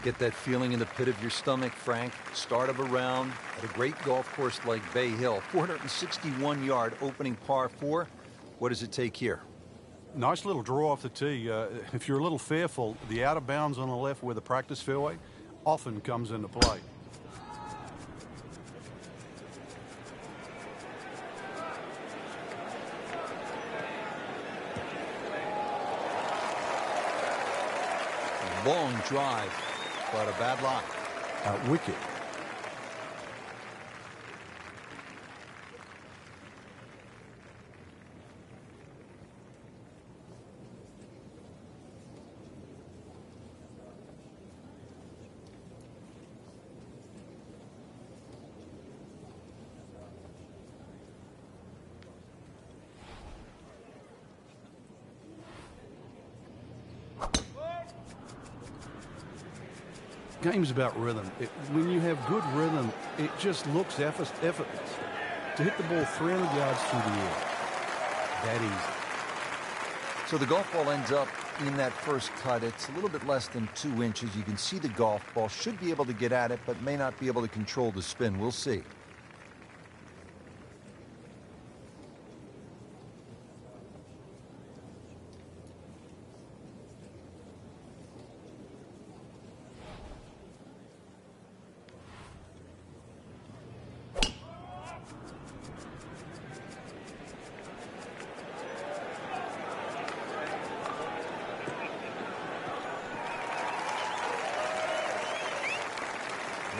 Get that feeling in the pit of your stomach, Frank. Start of a round at a great golf course like Bay Hill. 461-yard opening par 4. What does it take here? Nice little draw off the tee. If you're a little fearful, the out of bounds on the left where the practice fairway often comes into play. Long drive, but a bad lie. Wicket. Game's about rhythm. When you have good rhythm, it just looks effortless. To hit the ball 300 yards through the air, that easy. So the golf ball ends up in that first cut. It's a little bit less than 2 inches. You can see the golf ball should be able to get at it, but may not be able to control the spin. We'll see.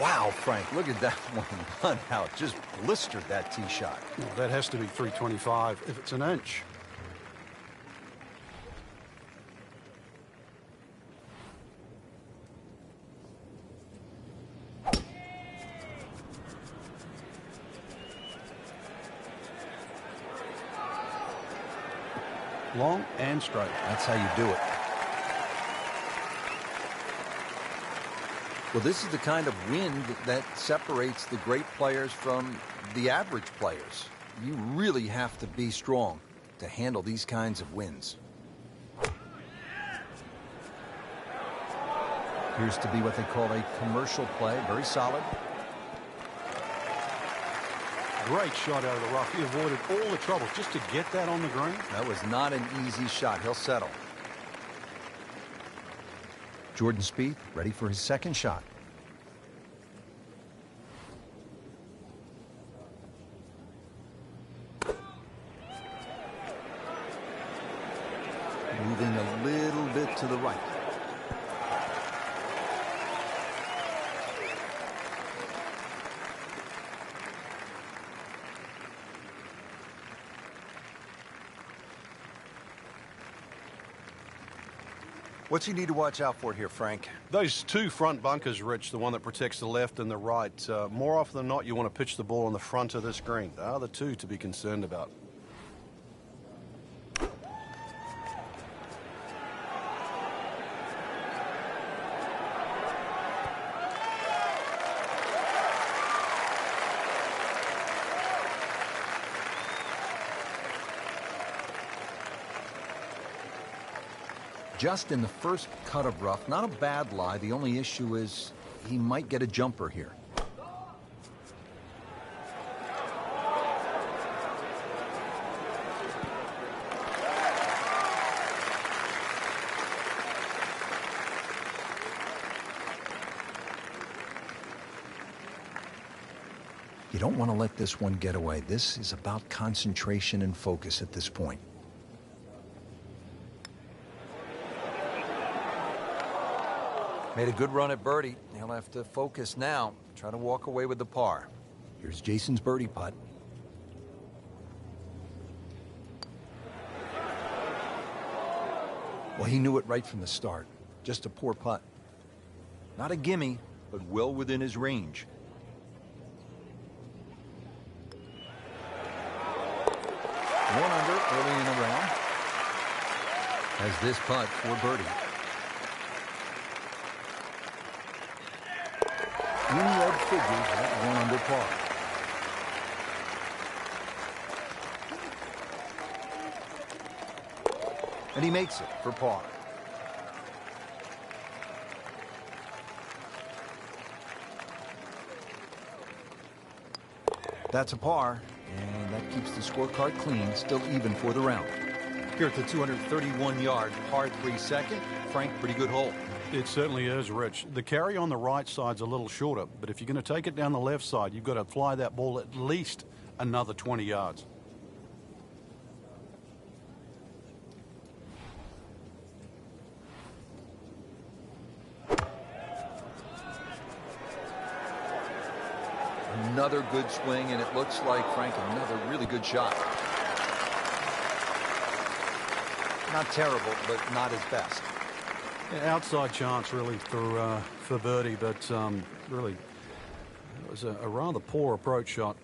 Wow, Frank, look at that one run out. Just blistered that tee shot. Well, that has to be 325 if it's an inch. Long and straight. That's how you do it. Well, this is the kind of wind that separates the great players from the average players. You really have to be strong to handle these kinds of winds. Appears to be what they call a commercial play. Very solid. Great shot out of the rough. He avoided all the trouble just to get that on the green. That was not an easy shot. He'll settle. Jordan Spieth ready for his second shot. Moving a little bit to the right. What's he need to watch out for here, Frank? Those two front bunkers, Rich, the one that protects the left and the right. More often than not, you want to pitch the ball on the front of this green. They are the two to be concerned about. Just in the first cut of rough. Not a bad lie. The only issue is he might get a jumper here. You don't want to let this one get away. This is about concentration and focus at this point. Made a good run at birdie. He'll have to focus now. Try to walk away with the par. Here's Jason's birdie putt. Well, he knew it right from the start. Just a poor putt. Not a gimme, but well within his range. One under early in the round. Has this putt for birdie. In red figures at 1 under par. And he makes it for par. That's a par, and that keeps the scorecard clean, still even for the round. Here at the 231-yard par 3 second, Frank, pretty good hole. It certainly is, Rich. The carry on the right side's a little shorter, but if you're going to take it down the left side, you've got to fly that ball at least another 20 yards. Another good swing, and it looks like, Frank, another really good shot. Not terrible, but not his best. Yeah, outside chance, really, for birdie, but really, it was a rather poor approach shot.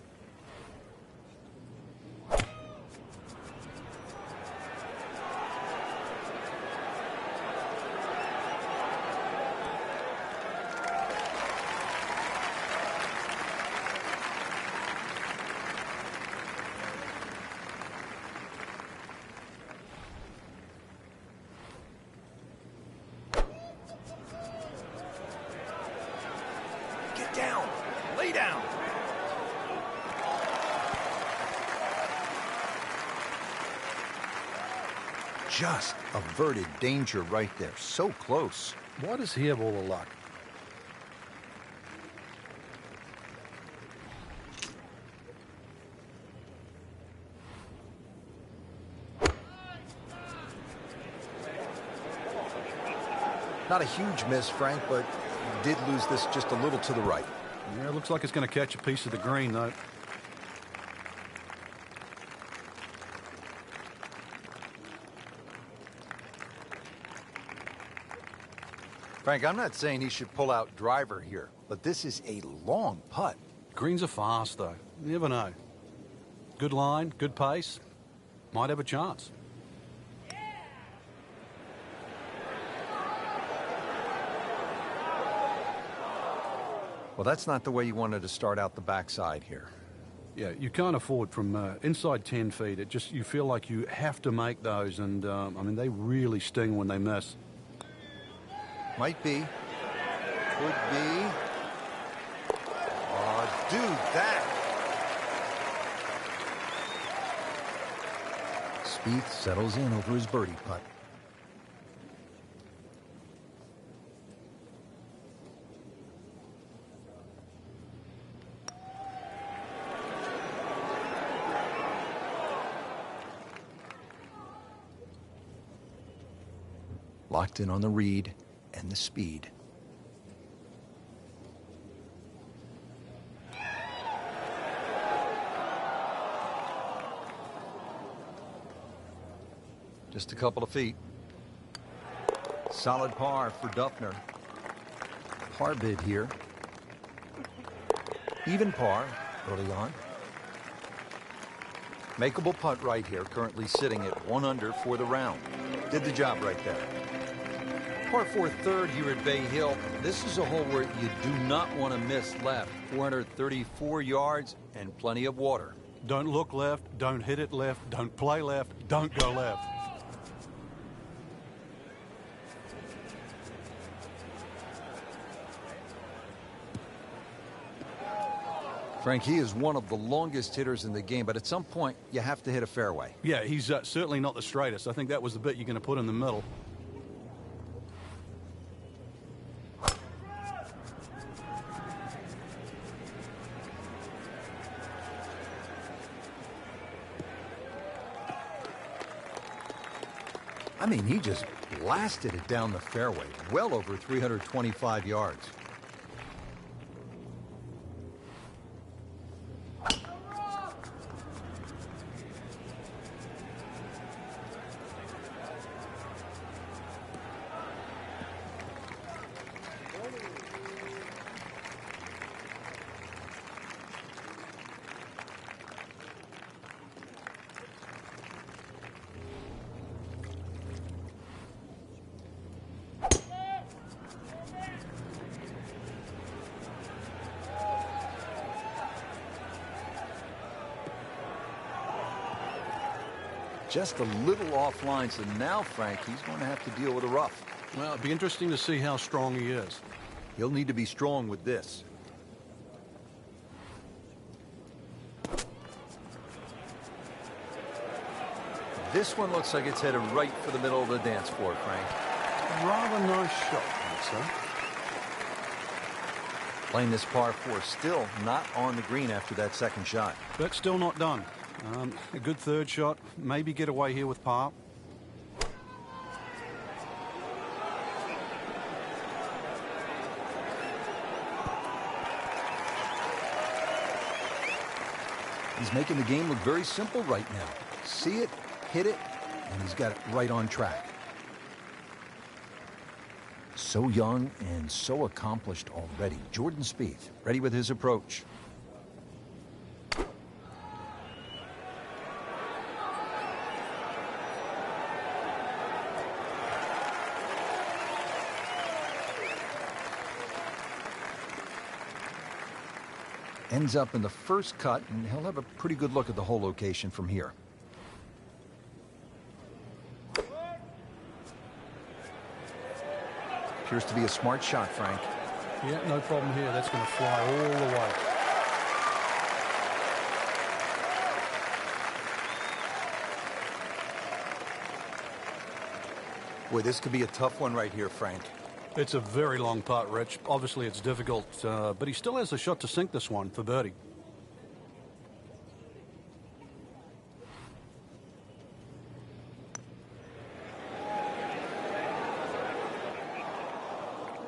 Down, lay down. Just averted danger right there. So close. Why does he have all the luck? Not a huge miss, Frank, but did lose this just a little to the right. Yeah, it looks like it's going to catch a piece of the green, though. Frank, I'm not saying he should pull out driver here, but this is a long putt. Greens are fast, though. You never know. Good line, good pace. Might have a chance. Well, that's not the way you wanted to start out the backside here. Yeah, you can't afford from inside 10 feet. It just, you feel like you have to make those, and I mean, they really sting when they miss. Might be. Could be. Oh, dude, that. Spieth settles in over his birdie putt. Locked in on the read and the speed. Just a couple of feet. Solid par for Duffner. Par bid here. Even par early on. Makeable putt right here, currently sitting at 1 under for the round. Did the job right there. Par 4 third here at Bay Hill. This is a hole where you do not want to miss left. 434 yards and plenty of water. Don't look left, don't hit it left, don't play left, don't go left. Frank, he is one of the longest hitters in the game, but at some point you have to hit a fairway. Yeah, he's certainly not the straightest. I think that was the bit you're going to put in the middle. I mean, he just blasted it down the fairway, well over 325 yards. Just a little offline, so now, Frank, he's going to have to deal with a rough. Well, it'd be interesting to see how strong he is. He'll need to be strong with this. This one looks like it's headed right for the middle of the dance floor, Frank. Rather nice shot, I'd say. Playing this par 4, still not on the green after that second shot. But still not done. A good third shot. Maybe get away here with par. He's making the game look very simple right now. See it, hit it, and he's got it right on track. So young and so accomplished already. Jordan Spieth, ready with his approach. Ends up in the first cut, and he'll have a pretty good look at the hole location from here. Appears to be a smart shot, Frank. Yeah, no problem here. That's going to fly all the way. Boy, this could be a tough one right here, Frank. It's a very long putt, Rich. Obviously, it's difficult, but he still has a shot to sink this one for birdie.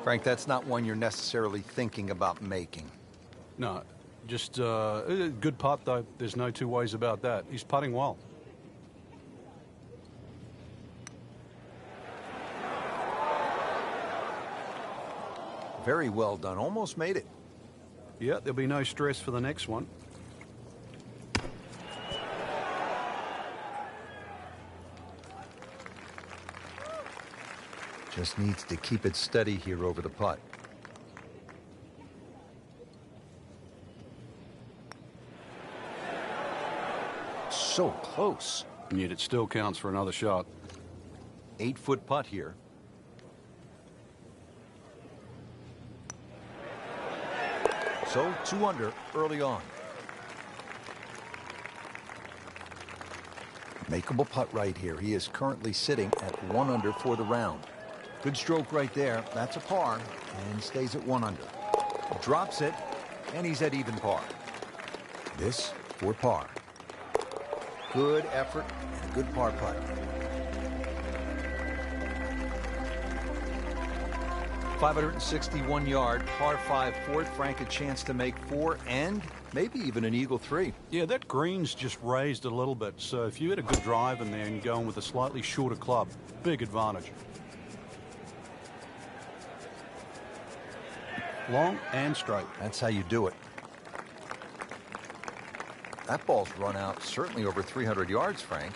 Frank, that's not one you're necessarily thinking about making. No, just a good putt, though. There's no two ways about that. He's putting well. Very well done. Almost made it. Yeah, there'll be no stress for the next one. Just needs to keep it steady here over the putt. So close. And yet it still counts for another shot. 8-foot putt here. So 2 under early on. Makeable putt right here. He is currently sitting at 1 under for the round. Good stroke right there. That's a par and stays at 1 under. Drops it and he's at even par. This for par. Good effort and a good par putt. 561-yard par 5 fourth. Frank, a chance to make 4 and maybe even an eagle 3. Yeah, that green's just raised a little bit, so if you had a good drive in there and going with a slightly shorter club, big advantage. Long and straight. That's how you do it. That ball's run out certainly over 300 yards, Frank.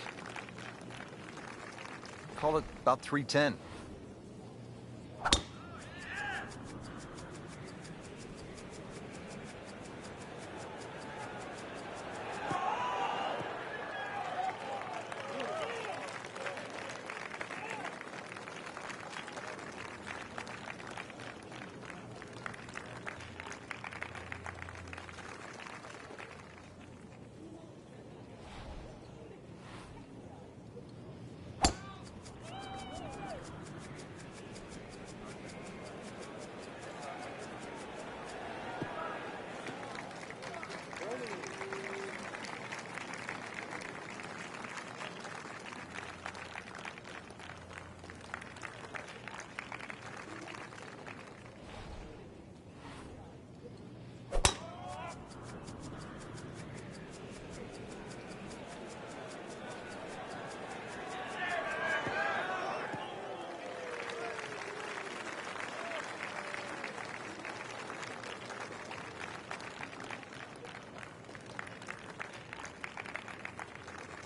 Call it about 310.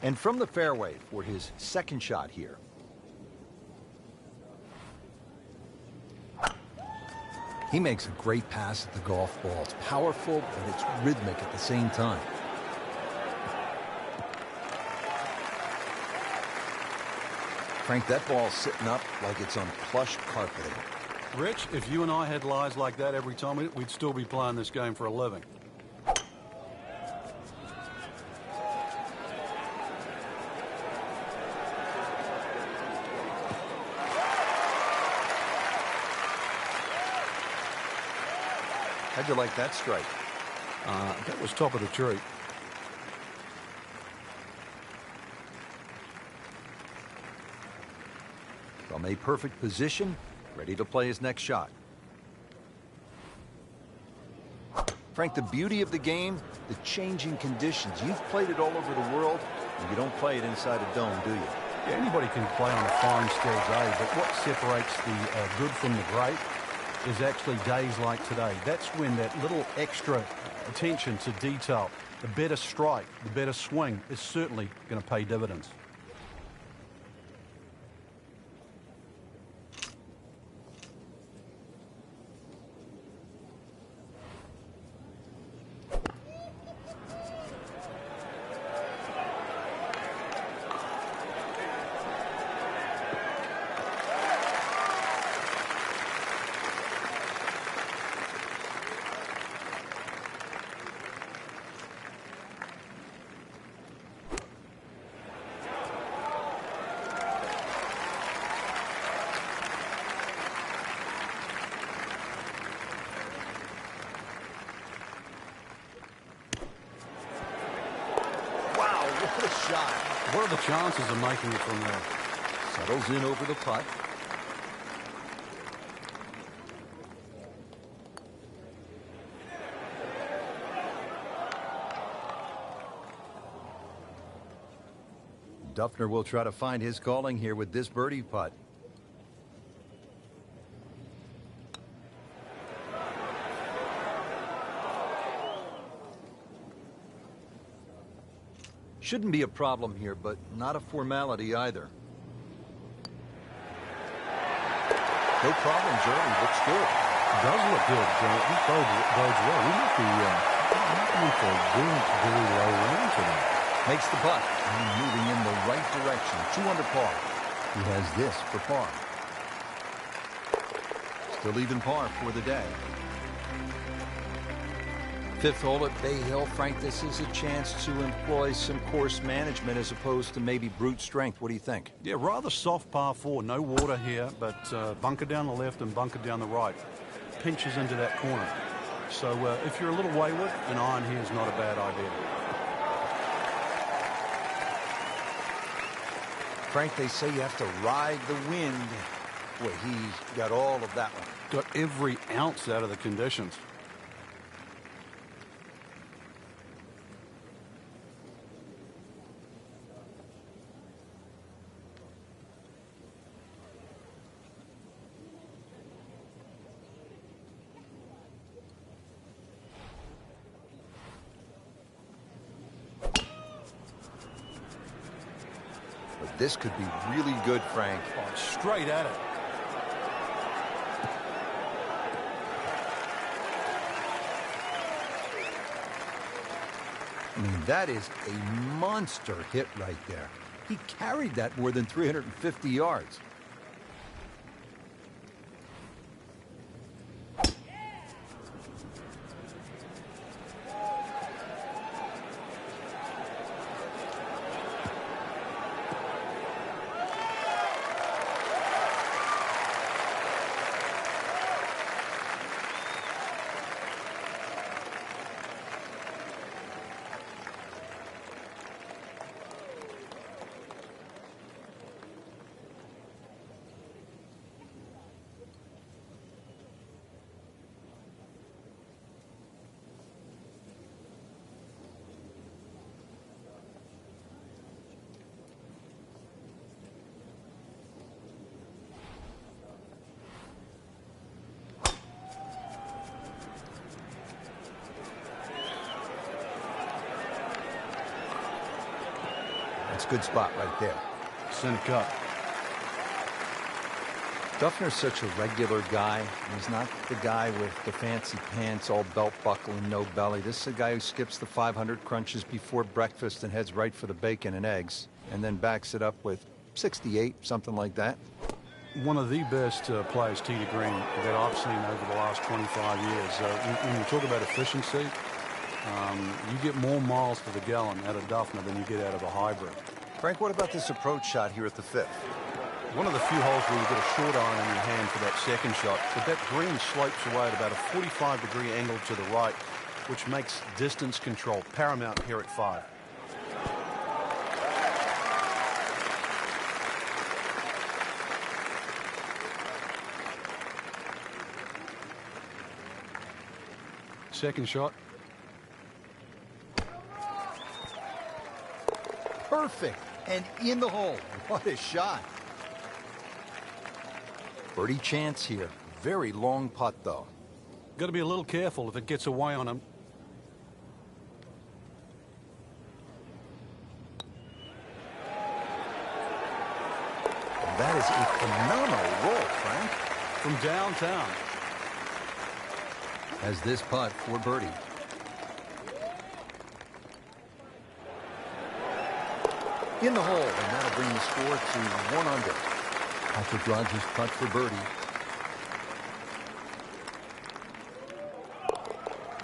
And from the fairway for his second shot here. He makes a great pass at the golf ball. It's powerful, but it's rhythmic at the same time. Frank, that ball's sitting up like it's on plush carpeting. Rich, if you and I had lies like that every time, we'd still be playing this game for a living. How'd you like that strike? That was top of the tree. From a perfect position, ready to play his next shot. Frank, the beauty of the game, the changing conditions. You've played it all over the world, and you don't play it inside a dome, do you? Yeah, anybody can play on a fine still day, but what separates the good from the great is actually days like today. That's when that little extra attention to detail, the better strike, the better swing is certainly going to pay dividends. What a shot. What are the chances of making it from there? Settles in over the putt. Duffner will try to find his calling here with this birdie putt. Shouldn't be a problem here, but not a formality either. No problems early. Looks good. Does look good. He bodes well. We might be looking for a very low round tonight. Makes the putt and moving in the right direction. 2 under par. He has this for par. Still even par for the day. 5th hole at Bay Hill. Frank, this is a chance to employ some course management as opposed to maybe brute strength. What do you think? Yeah, rather soft par 4. No water here, but bunker down the left and bunker down the right. Pinches into that corner. So if you're a little wayward, an iron here is not a bad idea. Frank, they say you have to ride the wind. Boy, he got all of that one. Got every ounce out of the conditions. But this could be really good, Frank. Oh, straight at it. I mean, that is a monster hit right there. He carried that more than 350 yards. That's a good spot right there. Center cut. Duffner's such a regular guy. He's not the guy with the fancy pants, all belt buckle and no belly. This is a guy who skips the 500 crunches before breakfast and heads right for the bacon and eggs, and then backs it up with 68, something like that. One of the best players, tee to green, that I've seen over the last 25 years. When you talk about efficiency, you get more miles to the gallon out of Duffner than you get out of a hybrid. Frank, what about this approach shot here at the 5th? One of the few holes where you get a short iron in your hand for that second shot, but that green slopes away at about a 45-degree angle to the right, which makes distance control paramount here at 5. Second shot. Perfect. And in the hole. What a shot. Birdie chance here. Very long putt, though. Got to be a little careful if it gets away on him. That is a phenomenal roll, Frank. From downtown. As this putt for birdie. In the hole, and that'll bring the score to 1 under. Patrick Rodgers' putt for birdie.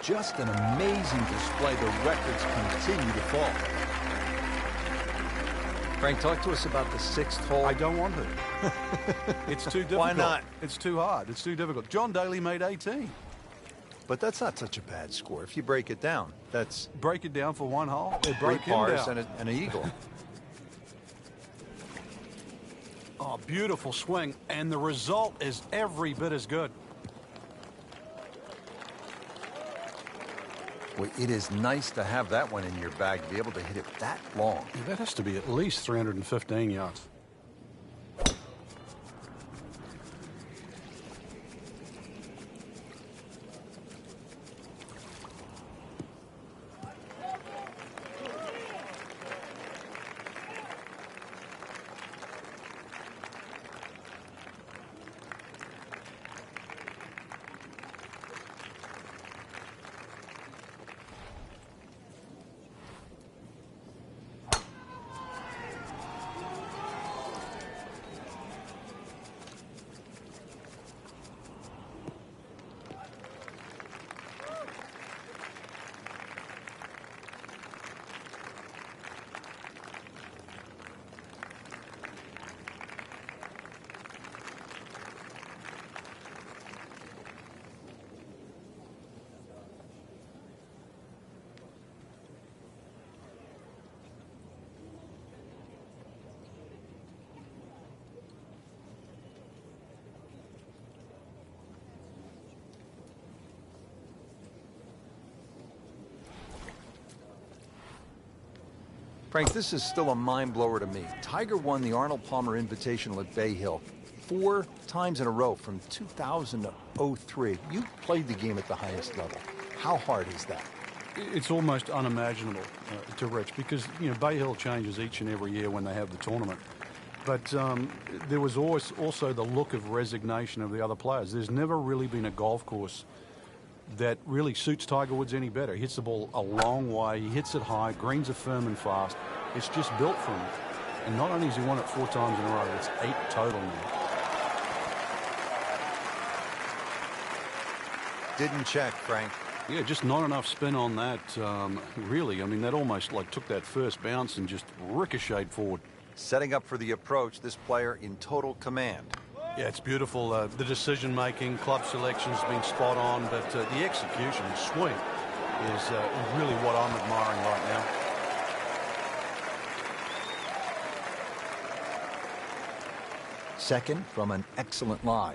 Just an amazing display. The records continue to fall. Frank, talk to us about the 6th hole. I don't want to. It's too difficult. Why not? It's too hard. It's too difficult. John Daly made 18. But that's not such a bad score. If you break it down, that's... Break it down for 1 hole. It 3 broke him pars down. and an eagle. Oh, beautiful swing. And the result is every bit as good. Well, it is nice to have that one in your bag, to be able to hit it that long. That has to be at least 315 yards. Frank, this is still a mind blower to me. Tiger won the Arnold Palmer Invitational at Bay Hill 4 times in a row from 2000 to 03. You played the game at the highest level. How hard is that? It's almost unimaginable to Rich, because, you know, Bay Hill changes each and every year when they have the tournament. But there was always also the look of resignation of the other players. There's never really been a golf course that really suits Tiger Woods any better. He hits the ball a long way. He hits it high. Greens are firm and fast. It's just built for him. And not only has he won it 4 times in a row, it's 8 total now. Didn't check, Frank. Yeah, just not enough spin on that, really. I mean, that almost like took that first bounce and just ricocheted forward. Setting up for the approach, this player in total command. Yeah, it's beautiful. The decision-making, club selection has been spot on, but the execution, the swing, is really what I'm admiring right now. Second from an excellent lie.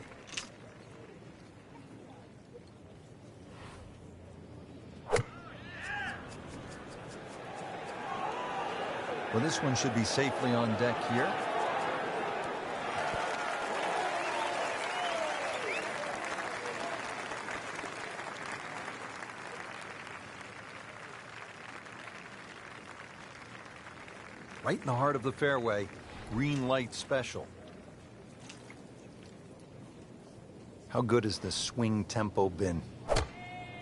Well, this one should be safely on deck here. Right in the heart of the fairway, green light special. How good has the swing tempo been?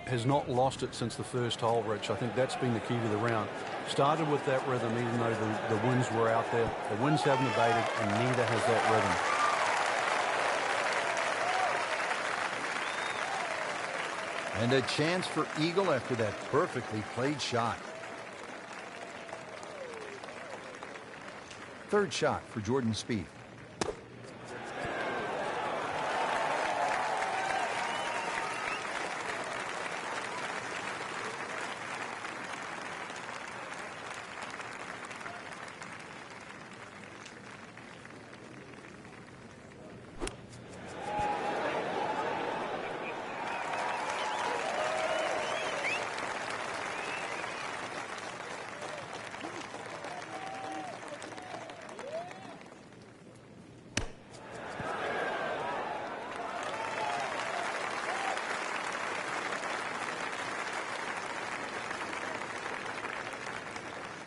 Has not lost it since the first hole, Rich. I think that's been the key to the round. Started with that rhythm, even though the winds were out there. The winds haven't abated, and neither has that rhythm. And a chance for eagle after that perfectly played shot. Third shot for Jordan Spieth.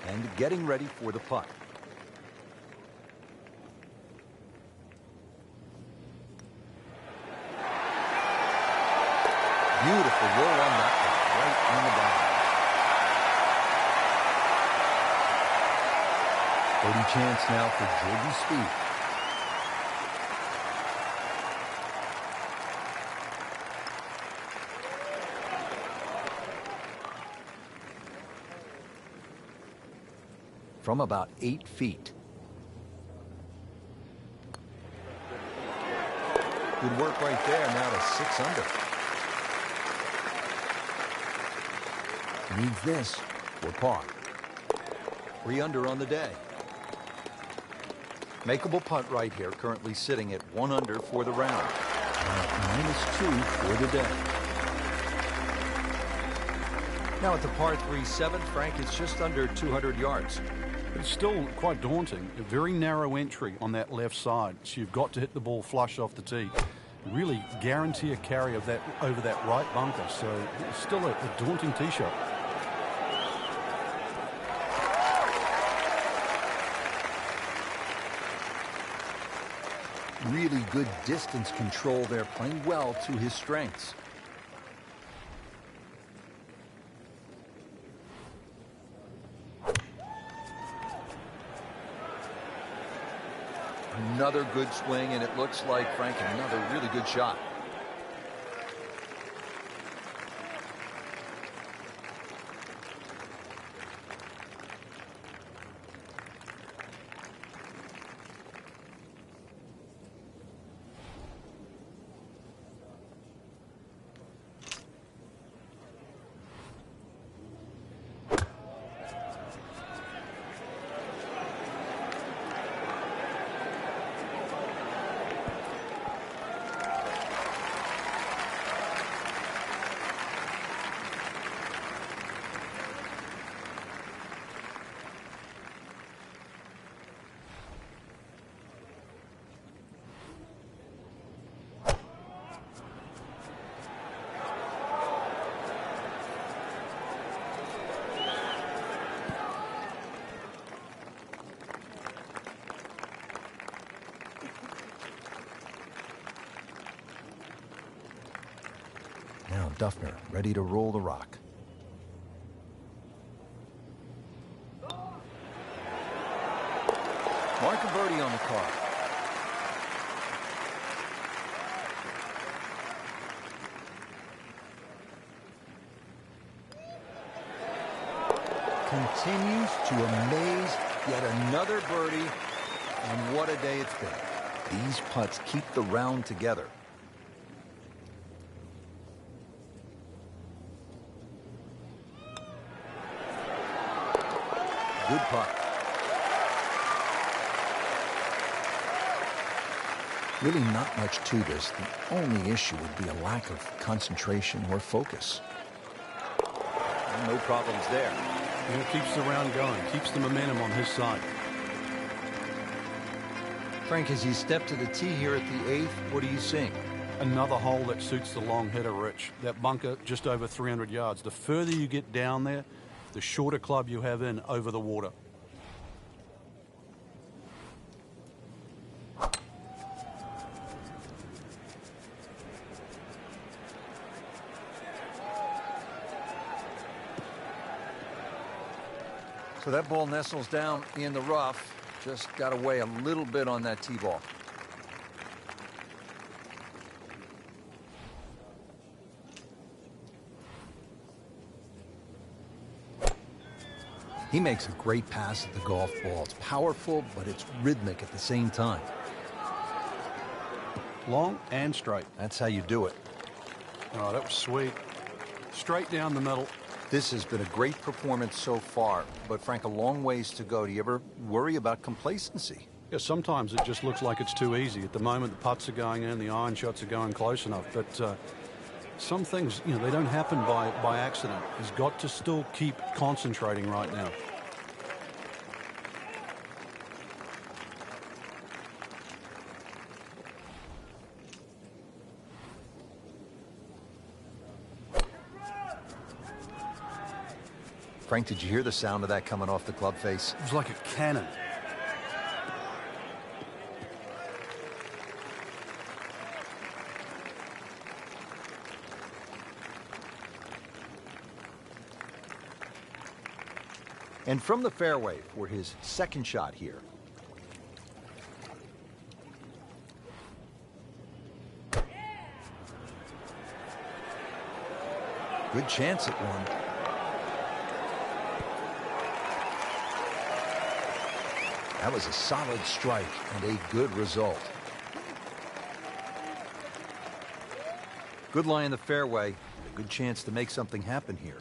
And getting ready for the putt. Beautiful roll on that one, right in the bag. Birdie chance now for Jordan Spieth. From about 8 feet. Good work right there, now to 6 under. Needs this for par. 3 under on the day. Makeable putt right here, currently sitting at 1 under for the round. -2 for the day. Now at the par 3 7th, Frank, it's just under 200 yards. It's still quite daunting. A very narrow entry on that left side, so you've got to hit the ball flush off the tee. Really guarantee a carry of that over that right bunker, so it's still a daunting tee shot. Really good distance control there, playing well to his strengths. Another good swing, and it looks like, Frank, another really good shot. Now Duffner ready to roll the rock. Mark a birdie on the card. Continues to amaze. Yet another birdie. And what a day it's been. These putts keep the round together. Good putt. Really not much to this. The only issue would be a lack of concentration or focus. No problems there. Yeah, keeps the round going, keeps the momentum on his side. Frank, as you step to the tee here at the 8th, what are you seeing? Another hole that suits the long hitter, Rich. That bunker just over 300 yards. The further you get down there, the shorter club you have in over the water. So that ball nestles down in the rough. Just got to weigh a little bit on that tee ball. He makes a great pass at the golf ball. It's powerful, but it's rhythmic at the same time. Long and straight. That's how you do it. Oh, that was sweet. Straight down the middle. This has been a great performance so far, but Frank, a long ways to go. Do you ever worry about complacency? Yeah, sometimes it just looks like it's too easy. At the moment, the putts are going in, the iron shots are going close enough, but some things, you know, they don't happen by accident. He's got to still keep concentrating right now. Frank, did you hear the sound of that coming off the club face? It was like a cannon. And from the fairway for his second shot here. Good chance at one. That was a solid strike and a good result. Good lie in the fairway. A good chance to make something happen here.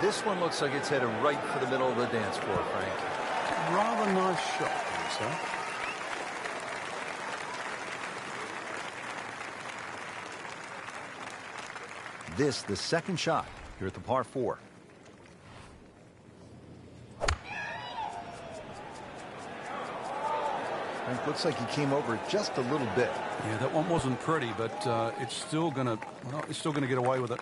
This one looks like it's headed right for the middle of the dance floor, Frank. Rather nice shot, sir. This, the second shot here at the par 4. Frank, looks like he came over just a little bit. Yeah, that one wasn't pretty, but it's still gonna get away with it.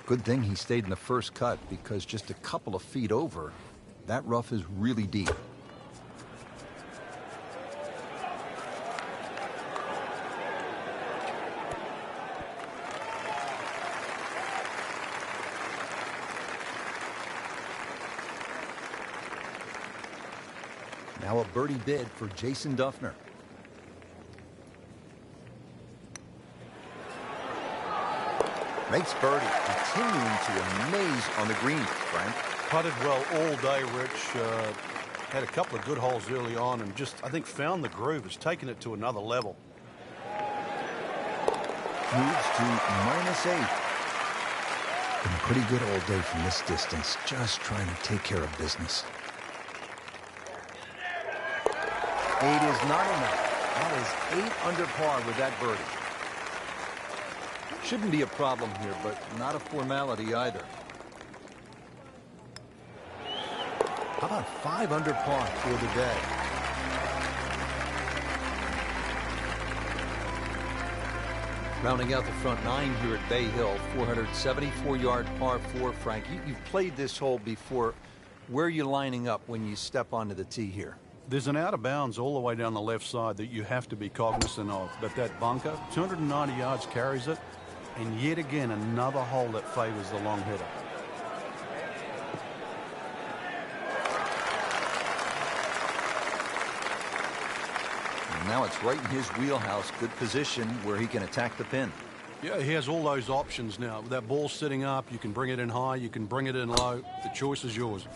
Good thing he stayed in the first cut, because just a couple of feet over, that rough is really deep. Now a birdie bid for Jason Dufner. Makes birdie, continuing to amaze on the green, Frank. Putted well all day, Rich. Had a couple of good holes early on and just, I think, found the groove. Has taken it to another level. Moves to -8. Been pretty good all day from this distance. Just trying to take care of business. 8 is not enough. That is 8 under par with that birdie. Shouldn't be a problem here, but not a formality either. How about 5 under par for the day? Rounding out the front 9 here at Bay Hill, 474-yard par 4. Frank, you've played this hole before. Where are you lining up when you step onto the tee here? There's an out of bounds all the way down the left side that you have to be cognizant of. But that bunker, 290 yards carries it. And yet again, another hole that favors the long hitter. And now it's right in his wheelhouse. Good position where he can attack the pin. Yeah, he has all those options now. With that ball sitting up, you can bring it in high, you can bring it in low. The choice is yours.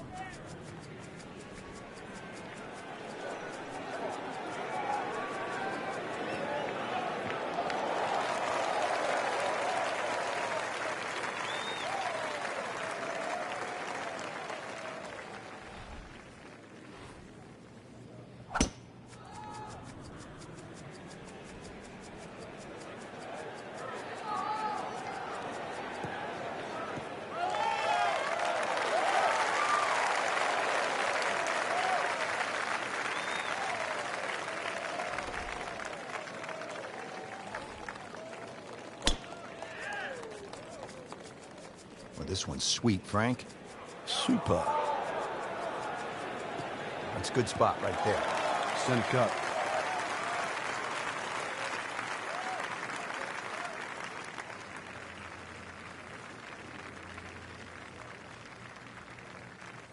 This one's sweet, Frank. Super. That's a good spot right there. Center cut.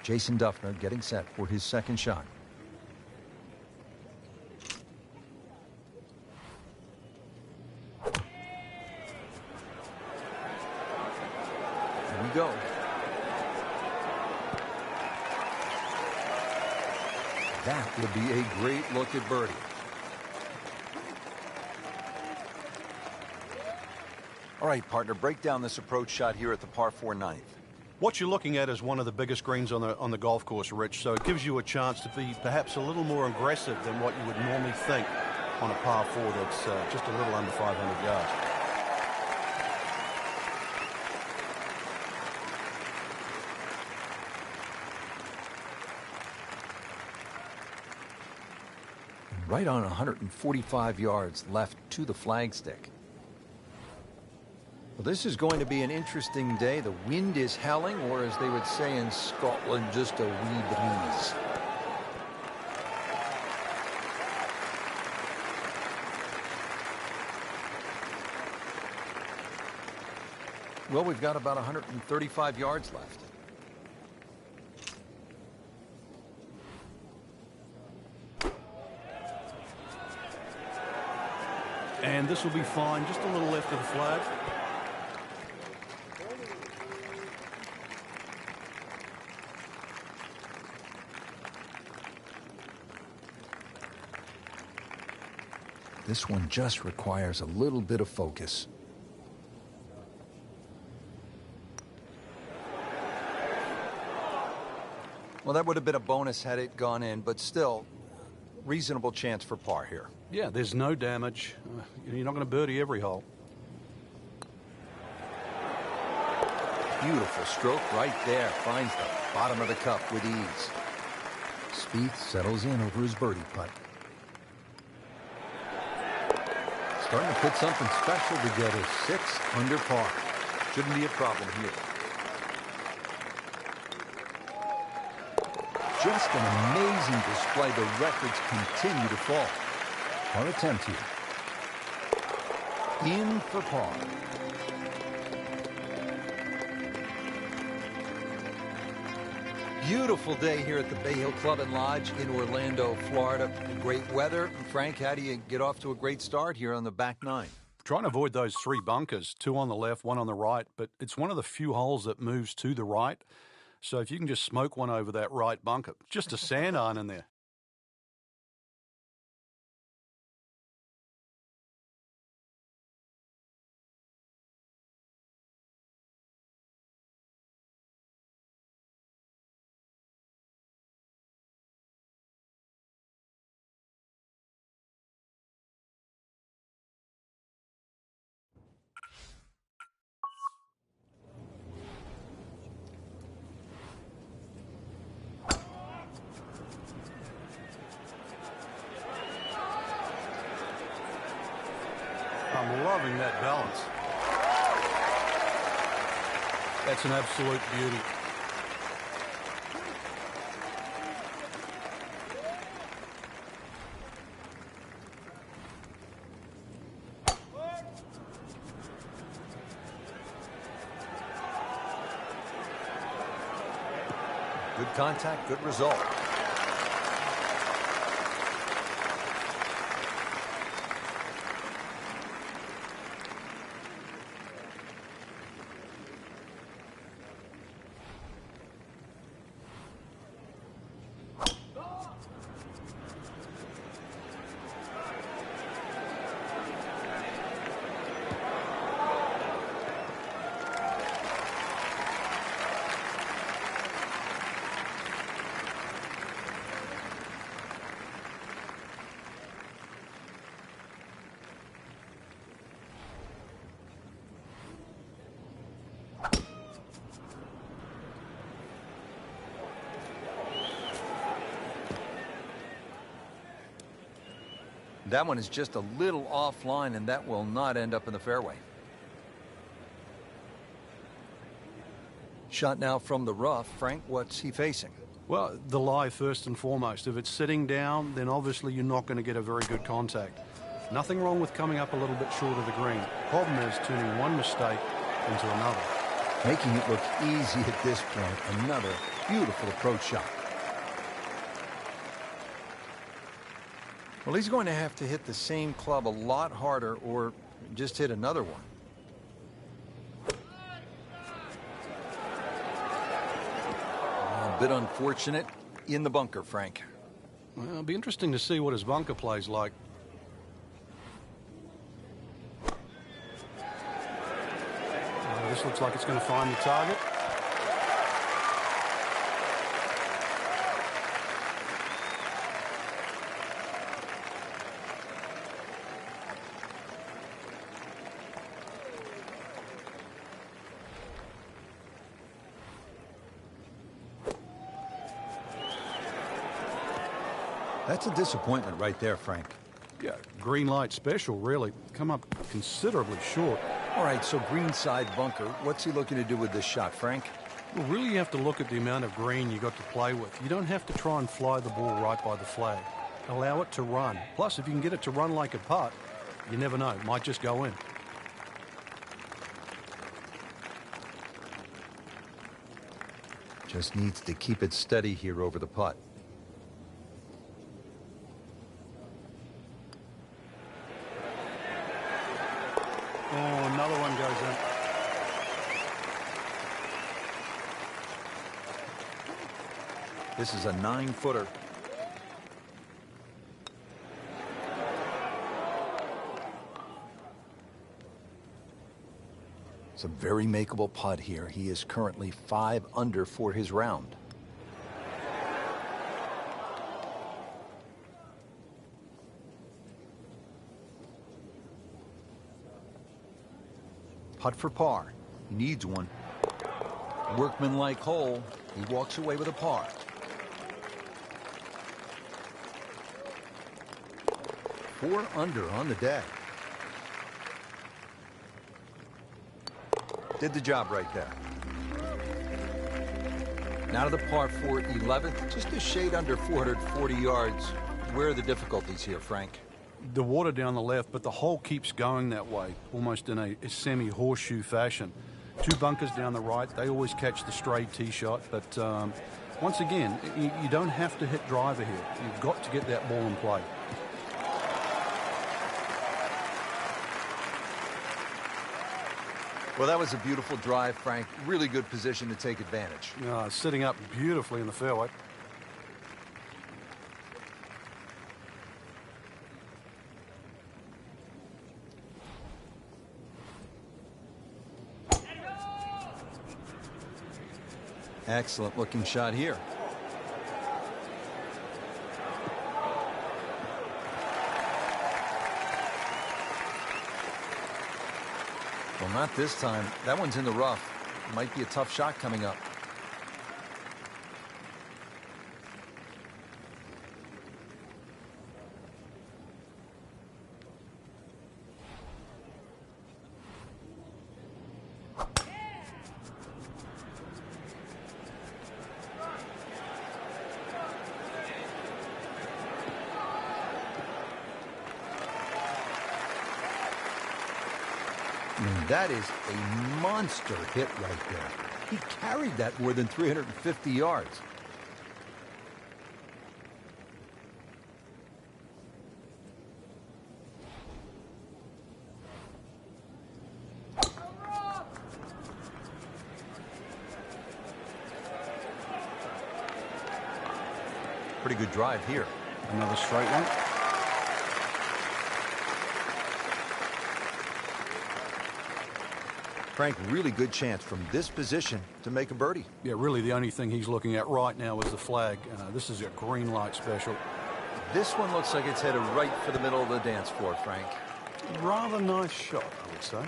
Jason Dufner getting set for his second shot. Go. That would be a great look at birdie. All right, partner, break down this approach shot here at the par 4 9th. What you're looking at is one of the biggest greens on the golf course, Rich, so it gives you a chance to be perhaps a little more aggressive than what you would normally think on a par 4 that's just a little under 500 yards. right on 145 yards left to the flagstick. Well, this is going to be an interesting day. The wind is howling, or as they would say in Scotland, just a wee breeze. Well, we've got about 135 yards left. And this will be fine, just a little left of the flag. This one just requires a little bit of focus. Well, that would have been a bonus had it gone in, but still, reasonable chance for par here. Yeah, there's no damage. You're not going to birdie every hole. Beautiful stroke right there. Finds the bottom of the cup with ease. Spieth settles in over his birdie putt. Starting to put something special together. 6 under par. Shouldn't be a problem here. Just an amazing display. The records continue to fall. Par attempt here. In for par. Beautiful day here at the Bay Hill Club and Lodge in Orlando, Florida. Great weather. Frank, how do you get off to a great start here on the back nine? Trying to avoid those 3 bunkers, 2 on the left, 1 on the right, but it's one of the few holes that moves to the right. So if you can just smoke one over that right bunker, just a sand iron in there. I'm loving that balance. That's an absolute beauty. Good contact, good result. That one is just a little offline, and that will not end up in the fairway. Shot now from the rough. Frank, what's he facing? Well, the lie first and foremost. If it's sitting down, then obviously you're not going to get a very good contact. Nothing wrong with coming up a little bit short of the green. Problem is turning one mistake into another. Making it look easy at this point. Another beautiful approach shot. Well, he's going to have to hit the same club a lot harder or just hit another one. A bit unfortunate in the bunker, Frank. Well, it'll be interesting to see what his bunker plays like. This looks like it's going to find the target. That's a disappointment right there, Frank. Yeah, green light special, really. Come up considerably short. All right, so greenside bunker. What's he looking to do with this shot, Frank? Well, really you have to look at the amount of green you got to play with. You don't have to try and fly the ball right by the flag. Allow it to run. Plus, if you can get it to run like a putt, you never know. It might just go in. Just needs to keep it steady here over the putt. Oh, another one goes in. This is a 9-footer. It's a very makeable putt here. He is currently 5 under for his round. Putt for par. He needs one. Workmanlike hole. He walks away with a par. Four under on the day. Did the job right there. Now to the par 4 11th, just a shade under 440 yards. Where are the difficulties here, Frank? The water down the left, but the hole keeps going that way, almost in a semi-horseshoe fashion. 2 bunkers down the right. They always catch the stray tee shot, but once again, you don't have to hit driver here. You've got to get that ball in play. Well, that was a beautiful drive, Frank. Really good position to take advantage. Sitting up beautifully in the fairway. Excellent looking shot here. Well, not this time. That one's in the rough. Might be a tough shot coming up. That is a monster hit right there. He carried that more than 350 yards. Pretty good drive here. Another straight one. Frank, really good chance from this position to make a birdie. Yeah, really the only thing he's looking at right now is the flag. This is a green light special. This one looks like it's headed right for the middle of the dance floor, Frank. Rather nice shot, I would say.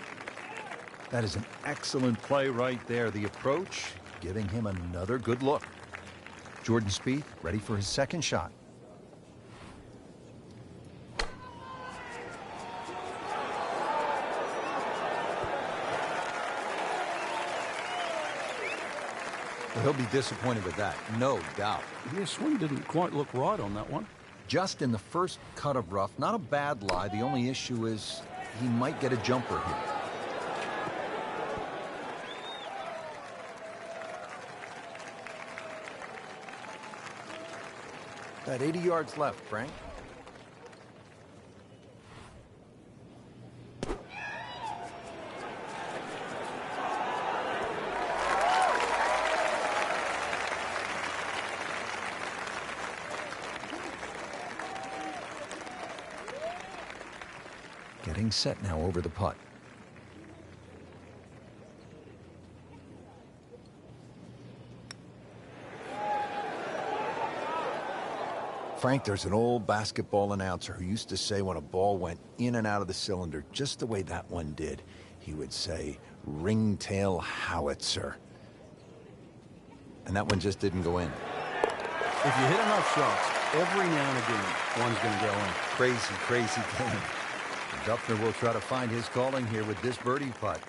That is an excellent play right there. The approach, giving him another good look. Jordan Spieth ready for his second shot. He'll be disappointed with that, no doubt. Yeah, swing didn't quite look right on that one. Just in the first cut of rough, not a bad lie. The only issue is he might get a jumper here. About 80 yards left, Frank. Getting set now over the putt. Frank, there's an old basketball announcer who used to say when a ball went in and out of the cylinder, just the way that one did, he would say, ringtail howitzer. And that one just didn't go in. If you hit enough shots, Every now and again, one's going to go in. Crazy, crazy game. Duffner will try to find his calling here with this birdie putt.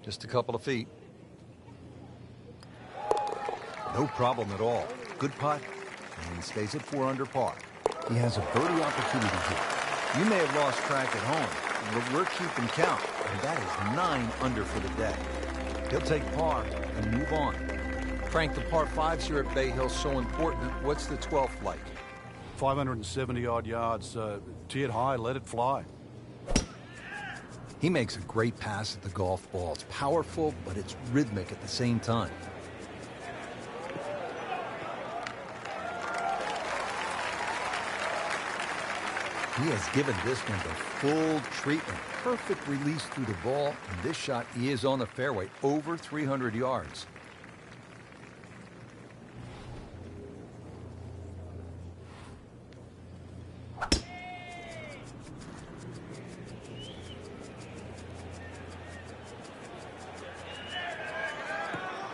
Just a couple of feet. No problem at all. Good putt, and he stays at 4 under par. He has a birdie opportunity here. You may have lost track at home, but we're keeping count, and that is 9 under for the day. He'll take par and move on. Frank, the par 5s here at Bay Hill so important. What's the 12th like? 570-odd yards, tee it high, let it fly. He makes a great pass at the golf ball. It's powerful, but it's rhythmic at the same time. He has given this one the full treatment. Perfect release through the ball, and this shot, he is on the fairway, over 300 yards.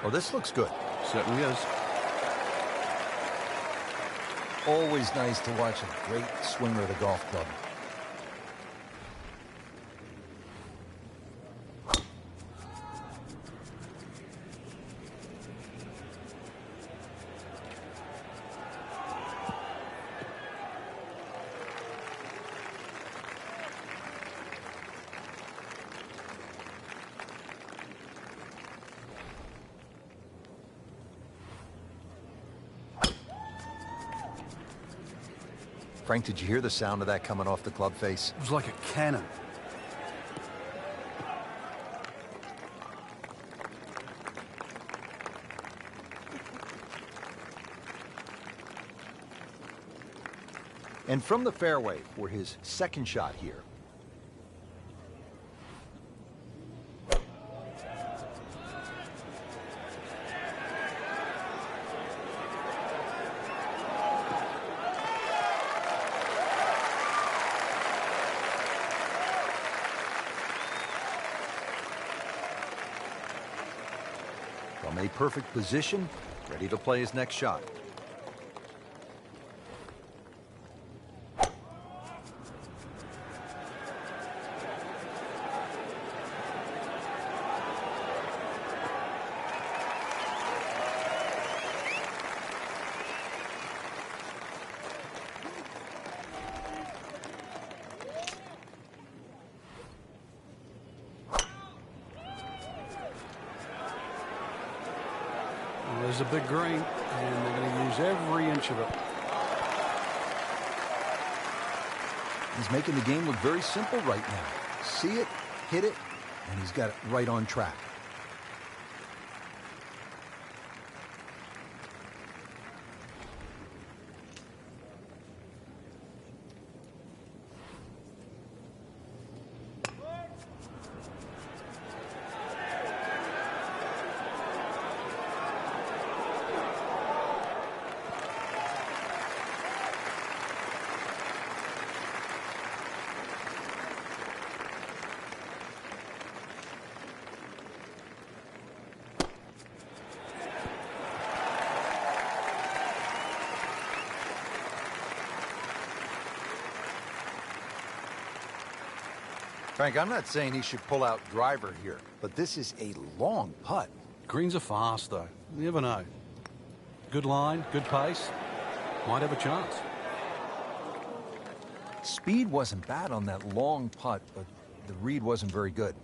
Oh, this looks good. Certainly is. Always nice to watch a great swinger of the golf club. Frank, did you hear the sound of that coming off the club face? It was like a cannon. And from the fairway for his second shot here. From a perfect position, ready to play his next shot. There's a big green, and they're going to use every inch of it. He's making the game look very simple right now. See it, hit it, and he's got it right on track. Frank, I'm not saying he should pull out driver here, but this is a long putt. Greens are fast, though. You never know. Good line, good pace. Might have a chance. Speed wasn't bad on that long putt, but the read wasn't very good.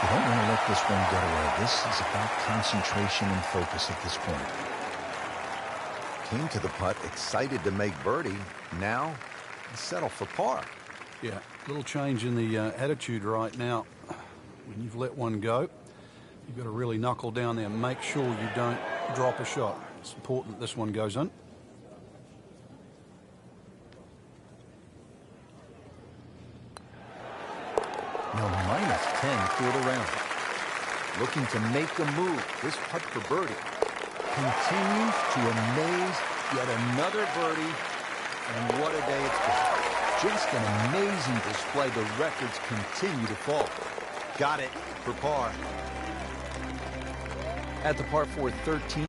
You don't want to let this one get away. This is about concentration and focus at this point. Came to the putt, excited to make birdie. Now, settle for par. Yeah, little change in the attitude right now. When you've let one go, you've got to really knuckle down there and make sure you don't drop a shot. It's important that this one goes in. Now -10 for the round. looking to make a move. This putt for birdie. Continues to amaze. Yet another birdie. And what a day it's been. Just an amazing display. The records continue to fall. Got it for par. At the par 4 13.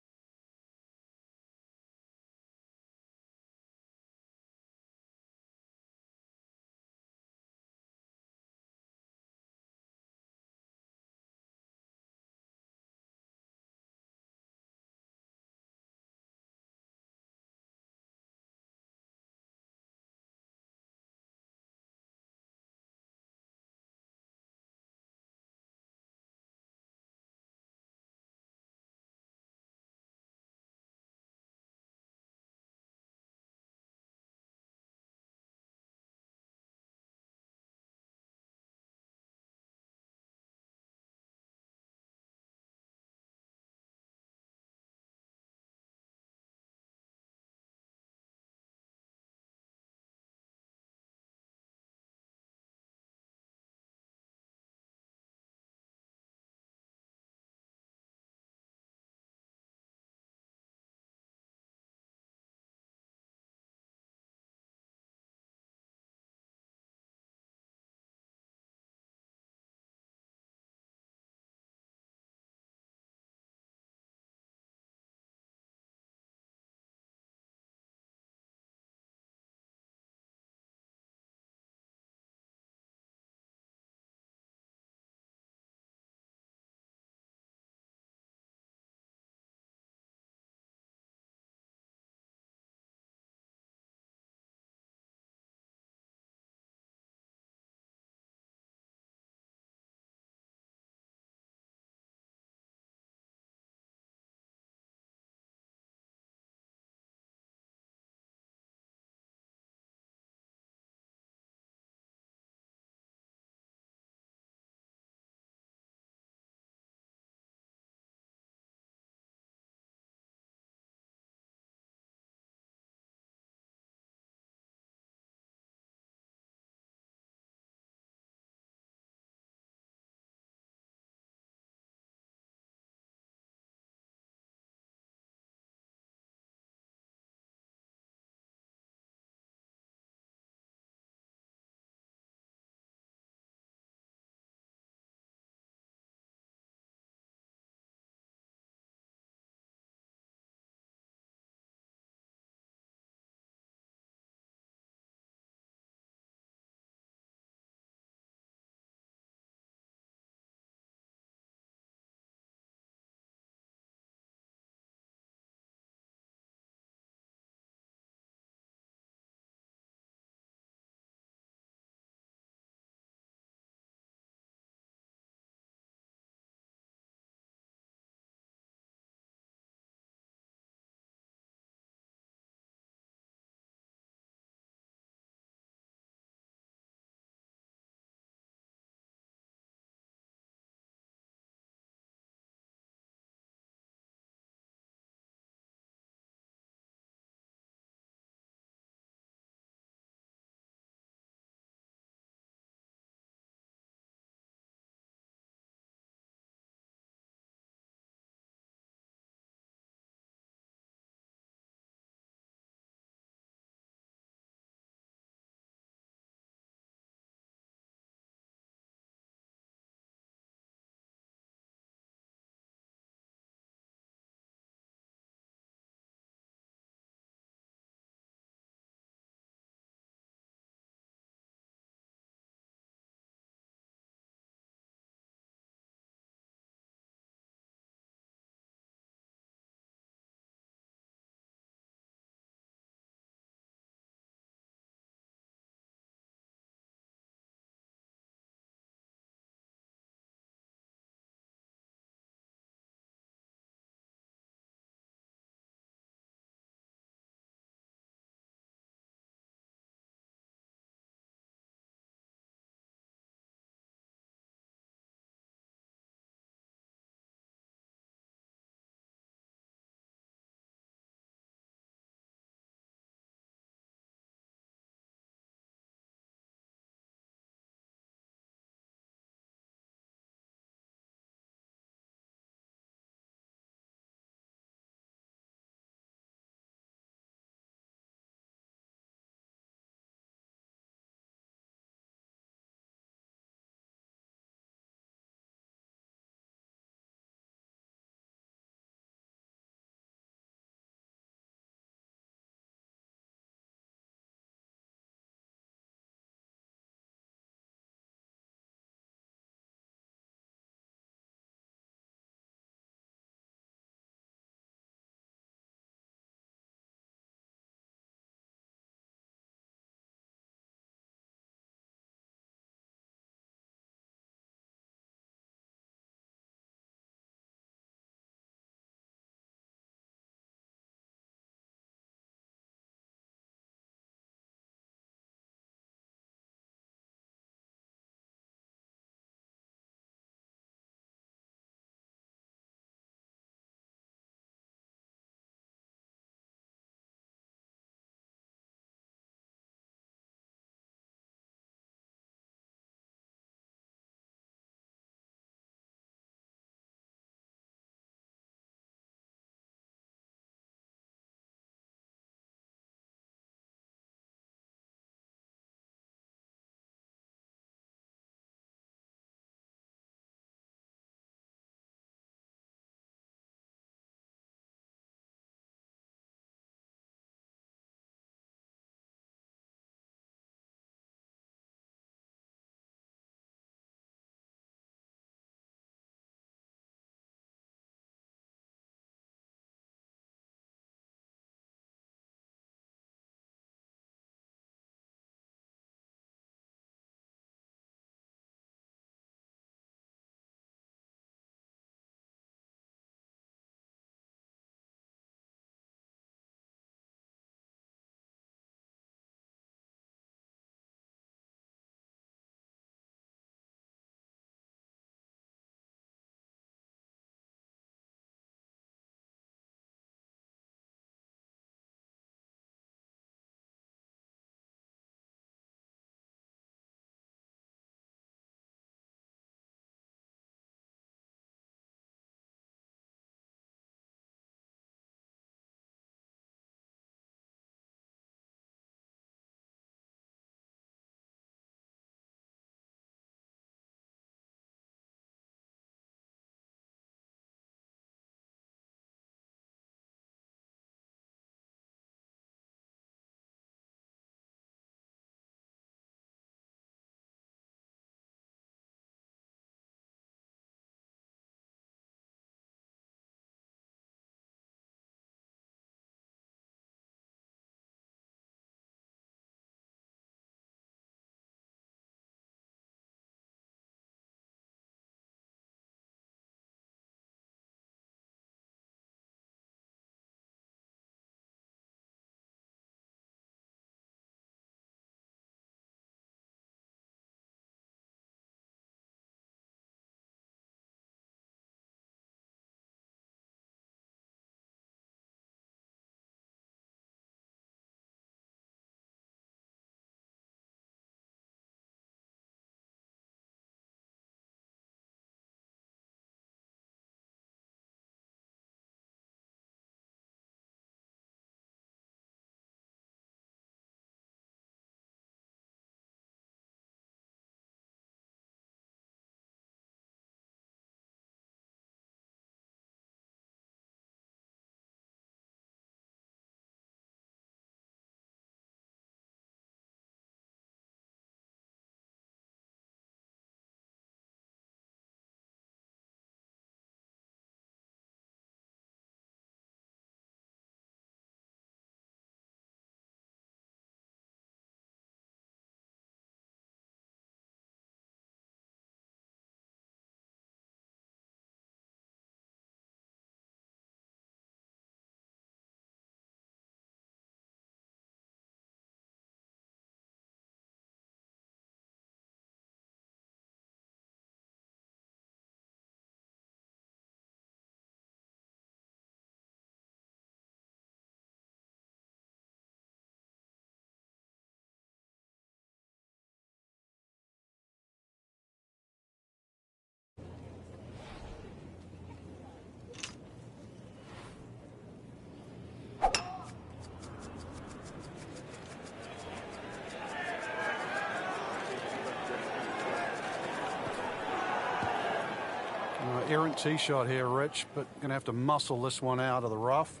errant tee shot here, Rich, but going to have to muscle this one out of the rough.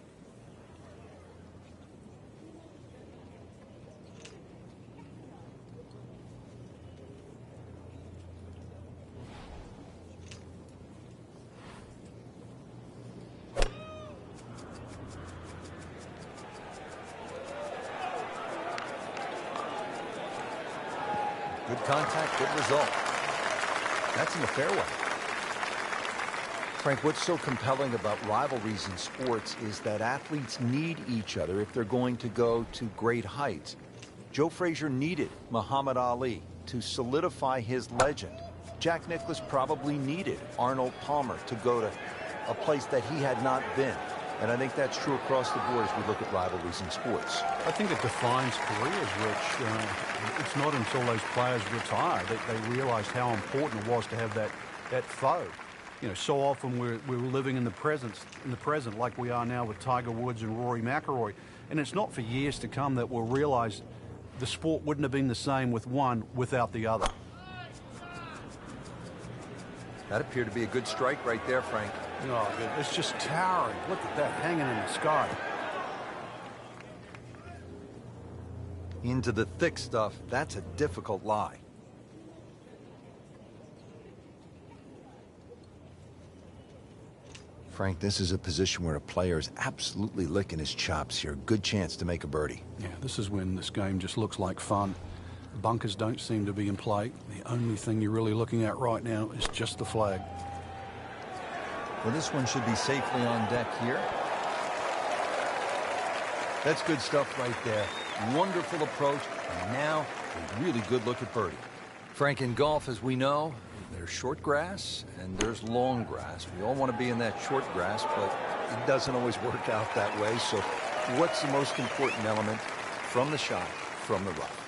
Good contact, good result. That's in the fairway. Frank, what's so compelling about rivalries in sports is that athletes need each other if they're going to go to great heights. Joe Frazier needed Muhammad Ali to solidify his legend. Jack Nicklaus probably needed Arnold Palmer to go to a place that he had not been. And I think that's true across the board as we look at rivalries in sports. I think it defines careers, Rich. It's not until those players retire that they realized how important it was to have that foe. You know, so often we're living in the present like we are now with Tiger Woods and Rory McIlroy. And it's not for years to come that we'll realize the sport wouldn't have been the same with one without the other. That appeared to be a good strike right there, Frank. No, it's just towering. Look at that, hanging in the sky. Into the thick stuff. That's a difficult lie. Frank, this is a position where a player is absolutely licking his chops here. Good chance to make a birdie. Yeah, this is when this game just looks like fun. Bunkers don't seem to be in play. The only thing you're really looking at right now is just the flag. Well, this one should be safely on deck here. That's good stuff right there. Wonderful approach, and now a really good look at birdie. Frank, in golf, as we know, there's short grass and there's long grass. We all want to be in that short grass, but it doesn't always work out that way. So what's the most important element from the shot, from the rough?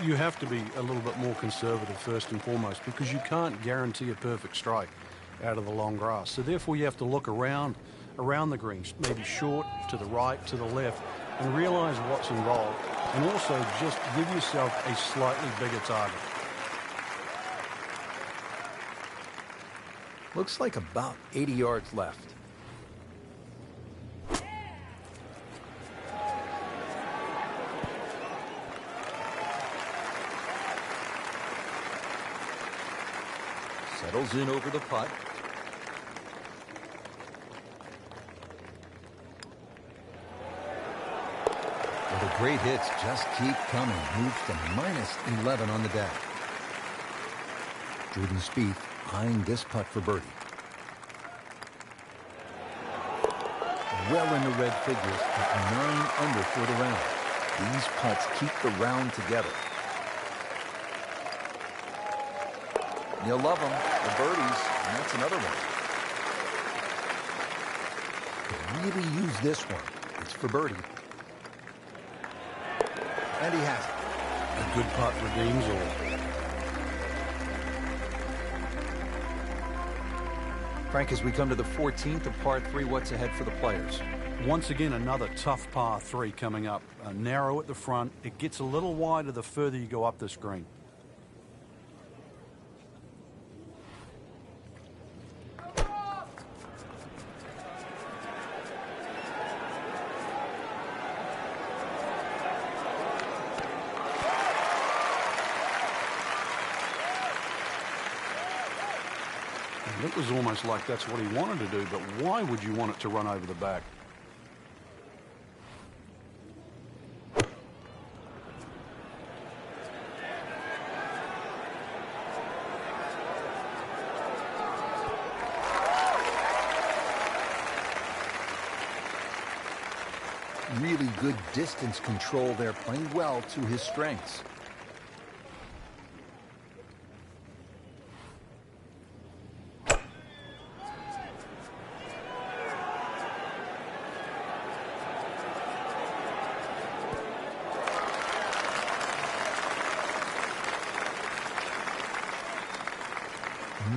You have to be a little bit more conservative first and foremost, because you can't guarantee a perfect strike out of the long grass. So therefore you have to look around the greens, maybe short, to the right, to the left, and realize what's involved, and also just give yourself a slightly bigger target. Looks like about 80 yards left. Settles in over the putt. Well, the great hits just keep coming. Moves to -11 on the deck. Jordan Spieth eyeing this putt for birdie. Well in the red figures at 9 under for the round. These putts keep the round together. You'll love them, the birdies, and that's another one. Really use this one. It's for birdie. And he has it. A good putt redeems all. Frank, as we come to the 14th of par 3, what's ahead for the players? Once again, another tough par 3 coming up. Narrow at the front. It gets a little wider the further you go up this green. It was almost like that's what he wanted to do, but why would you want it to run over the back? Really good distance control there, playing well to his strengths.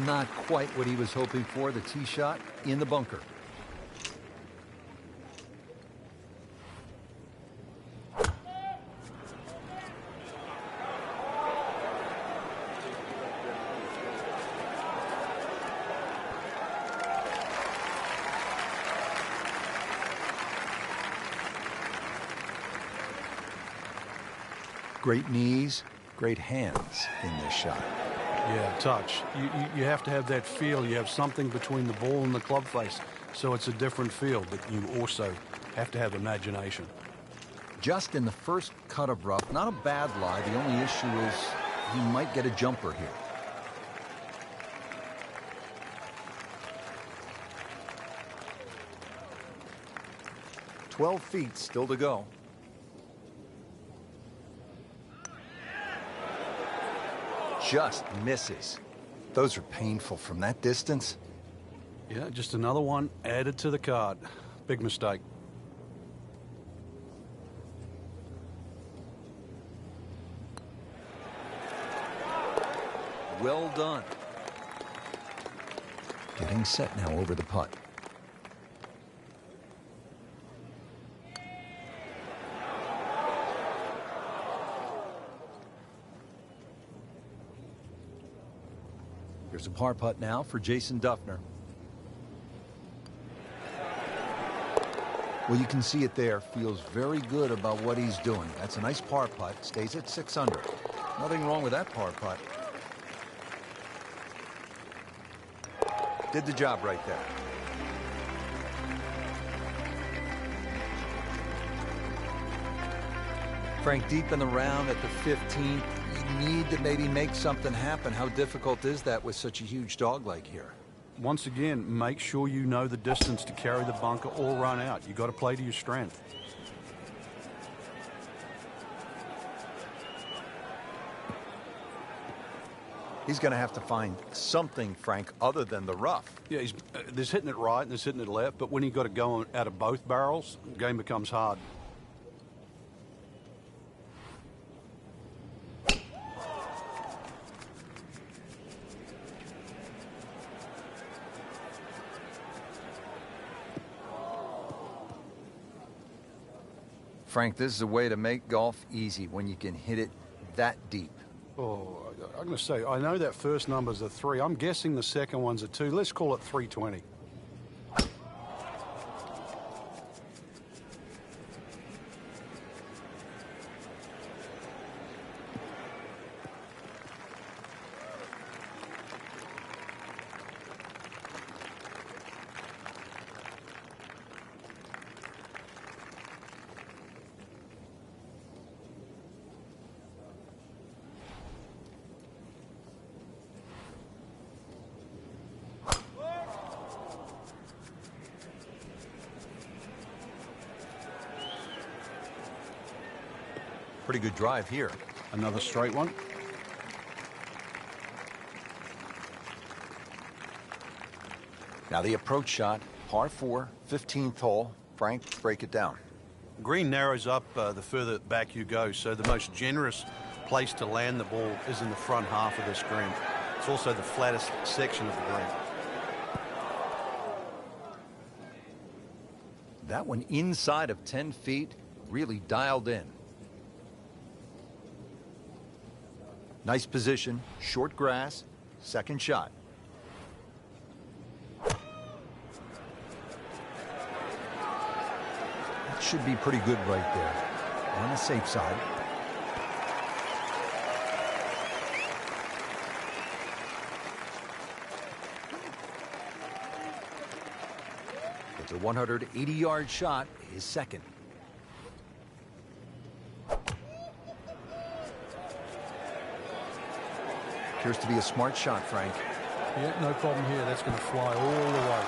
Not quite what he was hoping for. The tee shot in the bunker. great knees, great hands in this shot. Yeah, touch. You have to have that feel. You have something between the ball and the club face, so it's a different feel, but you also have to have imagination. Just in the first cut of rough, not a bad lie. The only issue is he might get a jumper here. "12 feet still to go." Just misses. Those are painful from that distance. Yeah, just another one added to the card. Big mistake. Well done. Getting set now over the putt. Here's a par putt now for Jason Duffner. Well, you can see it there. Feels very good about what he's doing. That's a nice par putt. Stays at 6 under. Nothing wrong with that par putt. Did the job right there. Frank, deep in the round at the 15th. You need to maybe make something happen. How difficult is that with such a huge dog leg here? Once again, make sure you know the distance to carry the bunker or run out. You got to play to your strength. He's going to have to find something, Frank, other than the rough. Yeah, there's hitting it right and there's hitting it left, but when you've got to go out of both barrels, the game becomes hard. Frank, this is a way to make golf easy when you can hit it that deep. Oh, I'm going to say, I know that first number's a 3. I'm guessing the second one's a 2. Let's call it 320. Pretty good drive here. Another straight one. Now the approach shot, par 4, 15th hole. Frank, break it down. Green narrows up the further back you go, so the most generous place to land the ball is in the front half of this green. It's also the flattest section of the green. That one inside of 10 feet, really dialed in. Nice position, short grass, second shot. That should be pretty good right there. On the safe side. It's a 180-yard shot, his second. Appears to be a smart shot, Frank. Yeah, no problem here. That's going to fly all the way.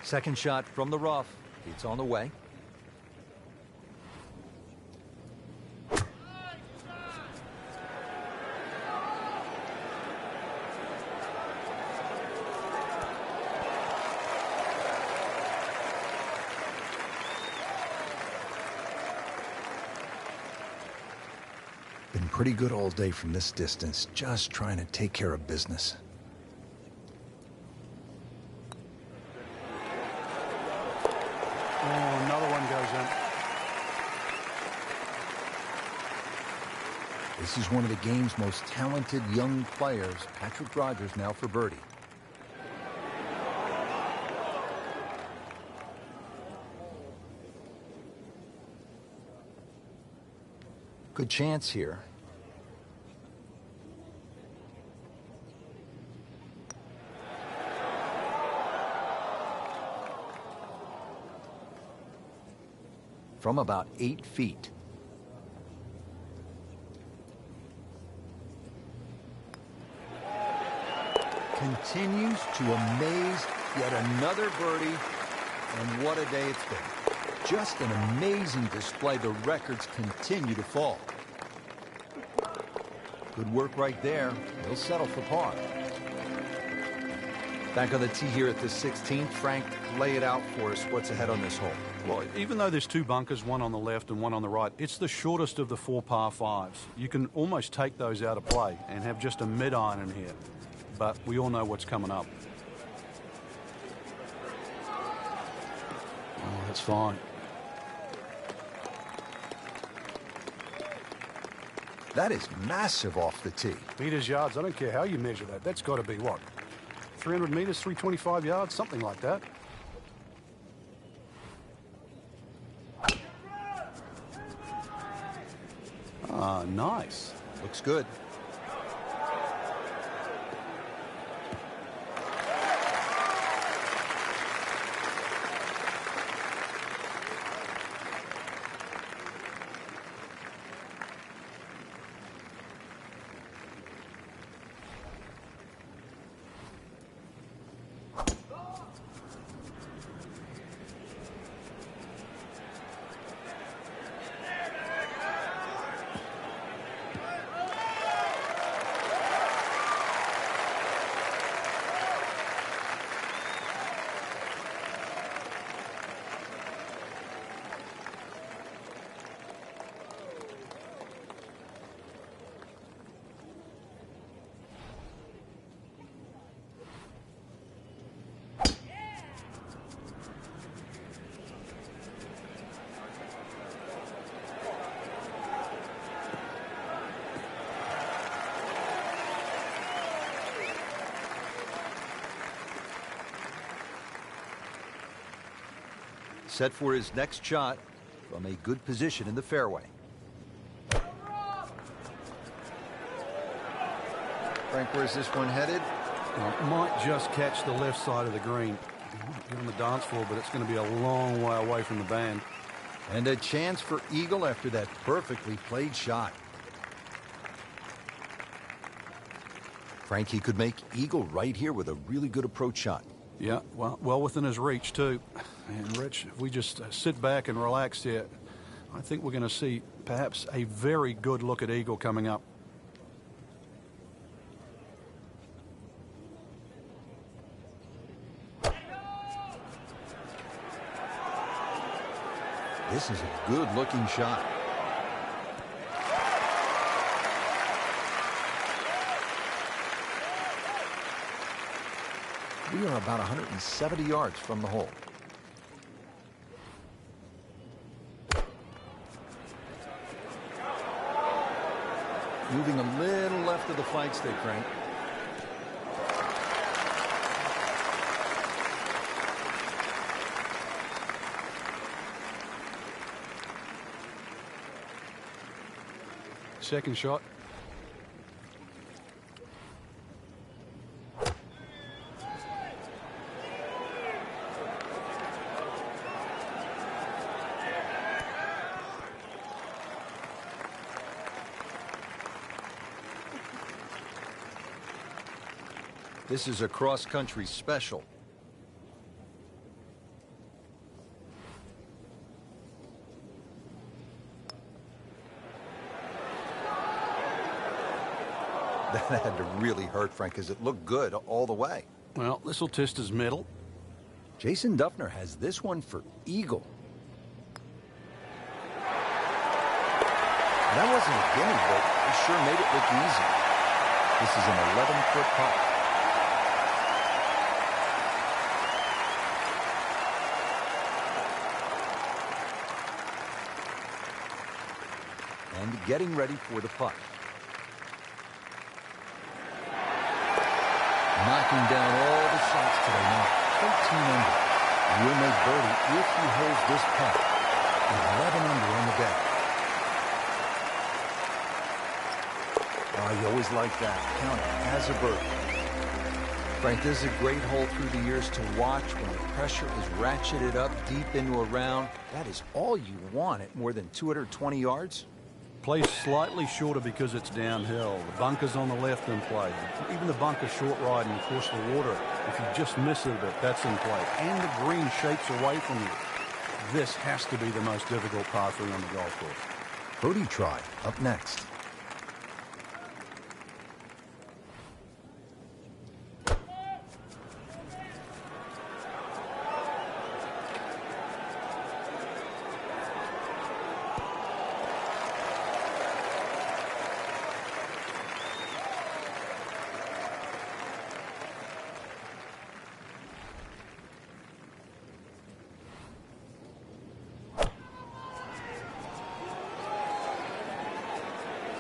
Second shot from the rough. It's on the way. Been pretty good all day from this distance, just trying to take care of business. Oh, another one goes This is one of the game's most talented young players. Patrick Rogers now for birdie. Good chance here. From about 8 feet. Continues to amaze. Yet another birdie. And what a day it's been. Just an amazing display. The records continue to fall. Good work right there. He'll settle for par. Back on the tee here at the 16th. Frank, lay it out for us. What's ahead on this hole? Well, even though there's two bunkers, one on the left and one on the right, it's the shortest of the 4 par 5s. You can almost take those out of play and have just a mid-iron in here. But we all know what's coming up. Oh, that's fine. That is massive off the tee. Meters, yards, I don't care how you measure that. That's got to be, what, 300 meters, 325 yards, something like that. Ah, nice. Looks good. Set for his next shot from a good position in the fairway. Frank, where's this one headed? Well, it might just catch the left side of the green. It might be on the dance floor, but it's going to be a long way away from the band. And a chance for eagle after that perfectly played shot. Frank, he could make eagle right here with a really good approach shot. Yeah, well within his reach, too. And, Rich, if we just sit back and relax here, I think we're going to see perhaps a very good look at eagle coming up. This is a good-looking shot. We are about 170 yards from the hole. Moving a little left of the flagstick, Frank. Second shot. This is a cross-country special. That had to really hurt, Frank, because it looked good all the way. Well, this will test his mettle. Jason Duffner has this one for eagle. That wasn't a gimme, but he sure made it look easy. This is an 11-foot putt. And getting ready for the putt. knocking down all the shots today. Now 13 under. Will make birdie if he holds this putt. 11 under on the day. Oh, you always like that. Count it as a birdie. Frank, this is a great hole through the years to watch when the pressure is ratcheted up deep into a round. That is all you want at more than 220 yards. Plays slightly shorter because it's downhill. The bunker's on the left in play. Even the bunker short right, and of course the water, if you just miss it a bit, that's in play. And the green shapes away from you. This has to be the most difficult par 3 on the golf course. Birdie try up next.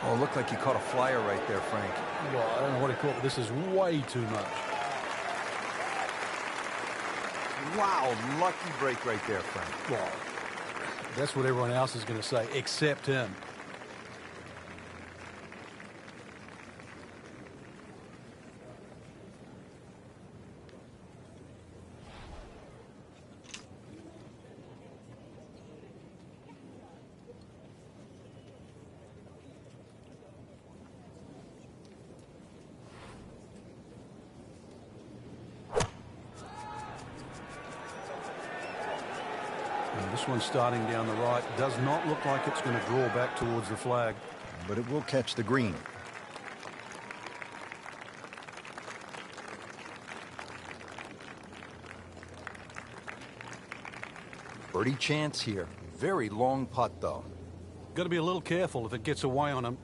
Oh, it looked like you caught a flyer right there, Frank. Well, I don't know what he caught, but this is way too much. Wow, lucky break right there, Frank. Well, that's what everyone else is going to say, except him. This one starting down the right does not look like it's going to draw back towards the flag. But it will catch the green. Birdie chance here. Very long putt, though. Got to be a little careful if it gets away on him.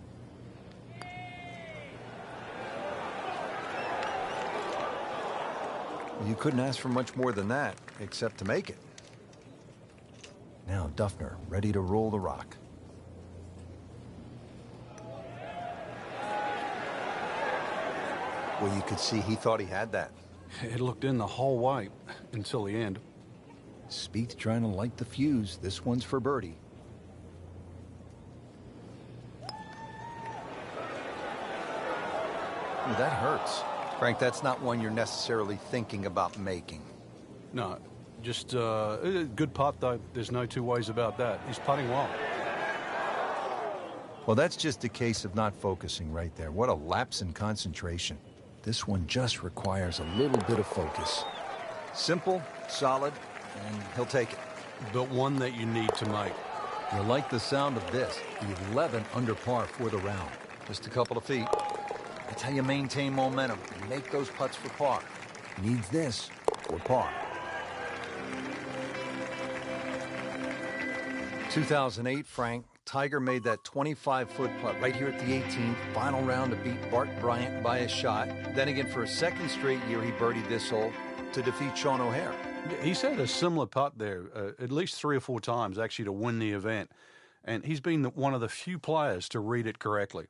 You couldn't ask for much more than that, except to make it. Now Duffner ready to roll the rock. Well, you could see he thought he had that. It looked in the whole way until the end. Spieth trying to light the fuse. This one's for birdie. Ooh, that hurts. Frank, that's not one you're necessarily thinking about making. No, just good putt, though. There's no two ways about that. He's putting well. Well, that's just a case of not focusing right there. What a lapse in concentration. This one just requires a little bit of focus. Simple, solid, and he'll take it. But one that you need to make. You'll like the sound of this. The 11 under par for the round. Just a couple of feet. That's how you maintain momentum and make those putts for par. Needs this for par. 2008, Frank. Tiger made that 25-foot putt right here at the 18th. Final round to beat Bart Bryant by a shot. Then again, for a second straight year, he birdied this hole to defeat Sean O'Hare. He's had a similar putt there at least 3 or 4 times, actually, to win the event. And he's been one of the few players to read it correctly.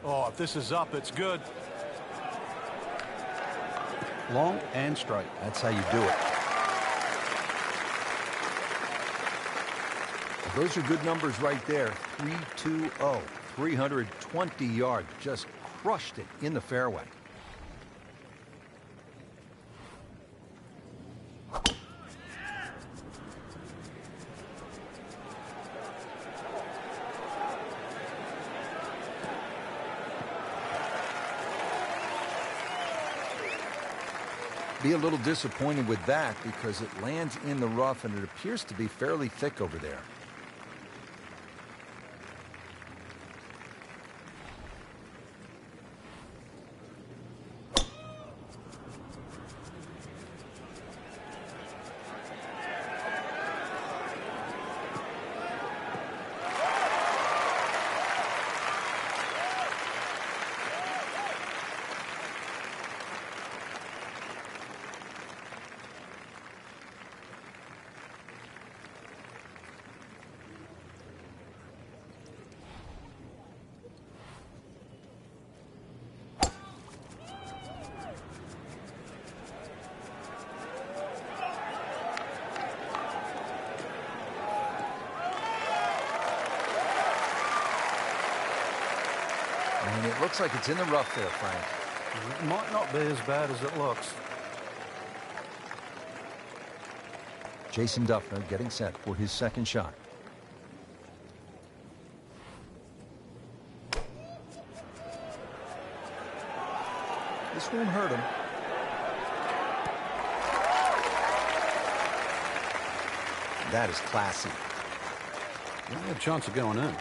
Oh, if this is up, it's good. Long and straight. That's how you do it. Well, those are good numbers right there. 320, 320 yards. Just crushed it in the fairway. Be a little disappointed with that because it lands in the rough and it appears to be fairly thick over there. It looks like it's in the rough there, Frank. It might not be as bad as it looks. Jason Duffner getting set for his second shot. This won't hurt him. That is classy. You have a chance of going in.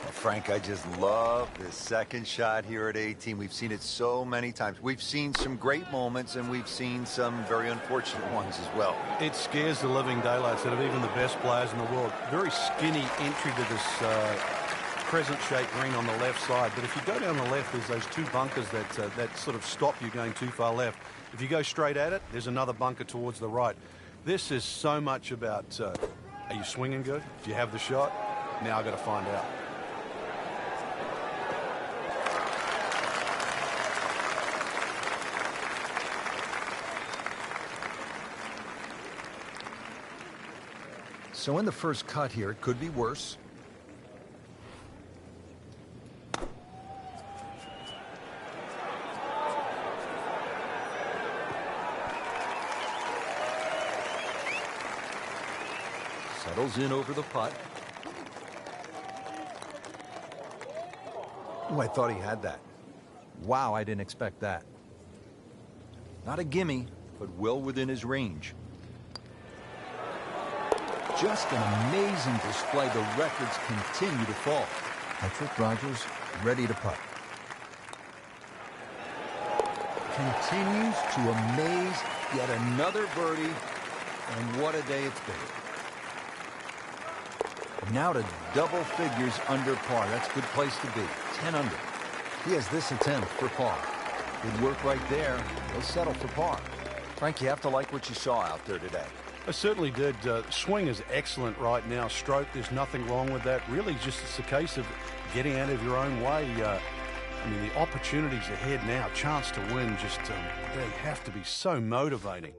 Well, Frank, I just love this second shot here at 18. We've seen it so many times. We've seen some great moments, and we've seen some very unfortunate ones as well. It scares the living daylights out of even the best players in the world. Very skinny entry to this crescent-shaped green on the left side. But if you go down the left, there's those two bunkers that sort of stop you going too far left. If you go straight at it, there's another bunker towards the right. This is so much about, are you swinging good? Do you have the shot? Now I've got to find out. So in the first cut here, it could be worse. Settles in over the putt. Oh, I thought he had that. Wow, I didn't expect that. Not a gimme, but well within his range. Just an amazing display. The records continue to fall. Patrick Rogers ready to putt. Continues to amaze. Yet another birdie. And what a day it's been. Now to double figures under par. That's a good place to be. 10 under. He has this attempt for par. Good work right there. He'll settle for par. Frank, you have to like what you saw out there today. I certainly did. Swing is excellent right now. Stroke, there's nothing wrong with that. Really, just it's a case of getting out of your own way. I mean, the opportunities ahead now, chance to win, just they have to be so motivating.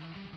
it.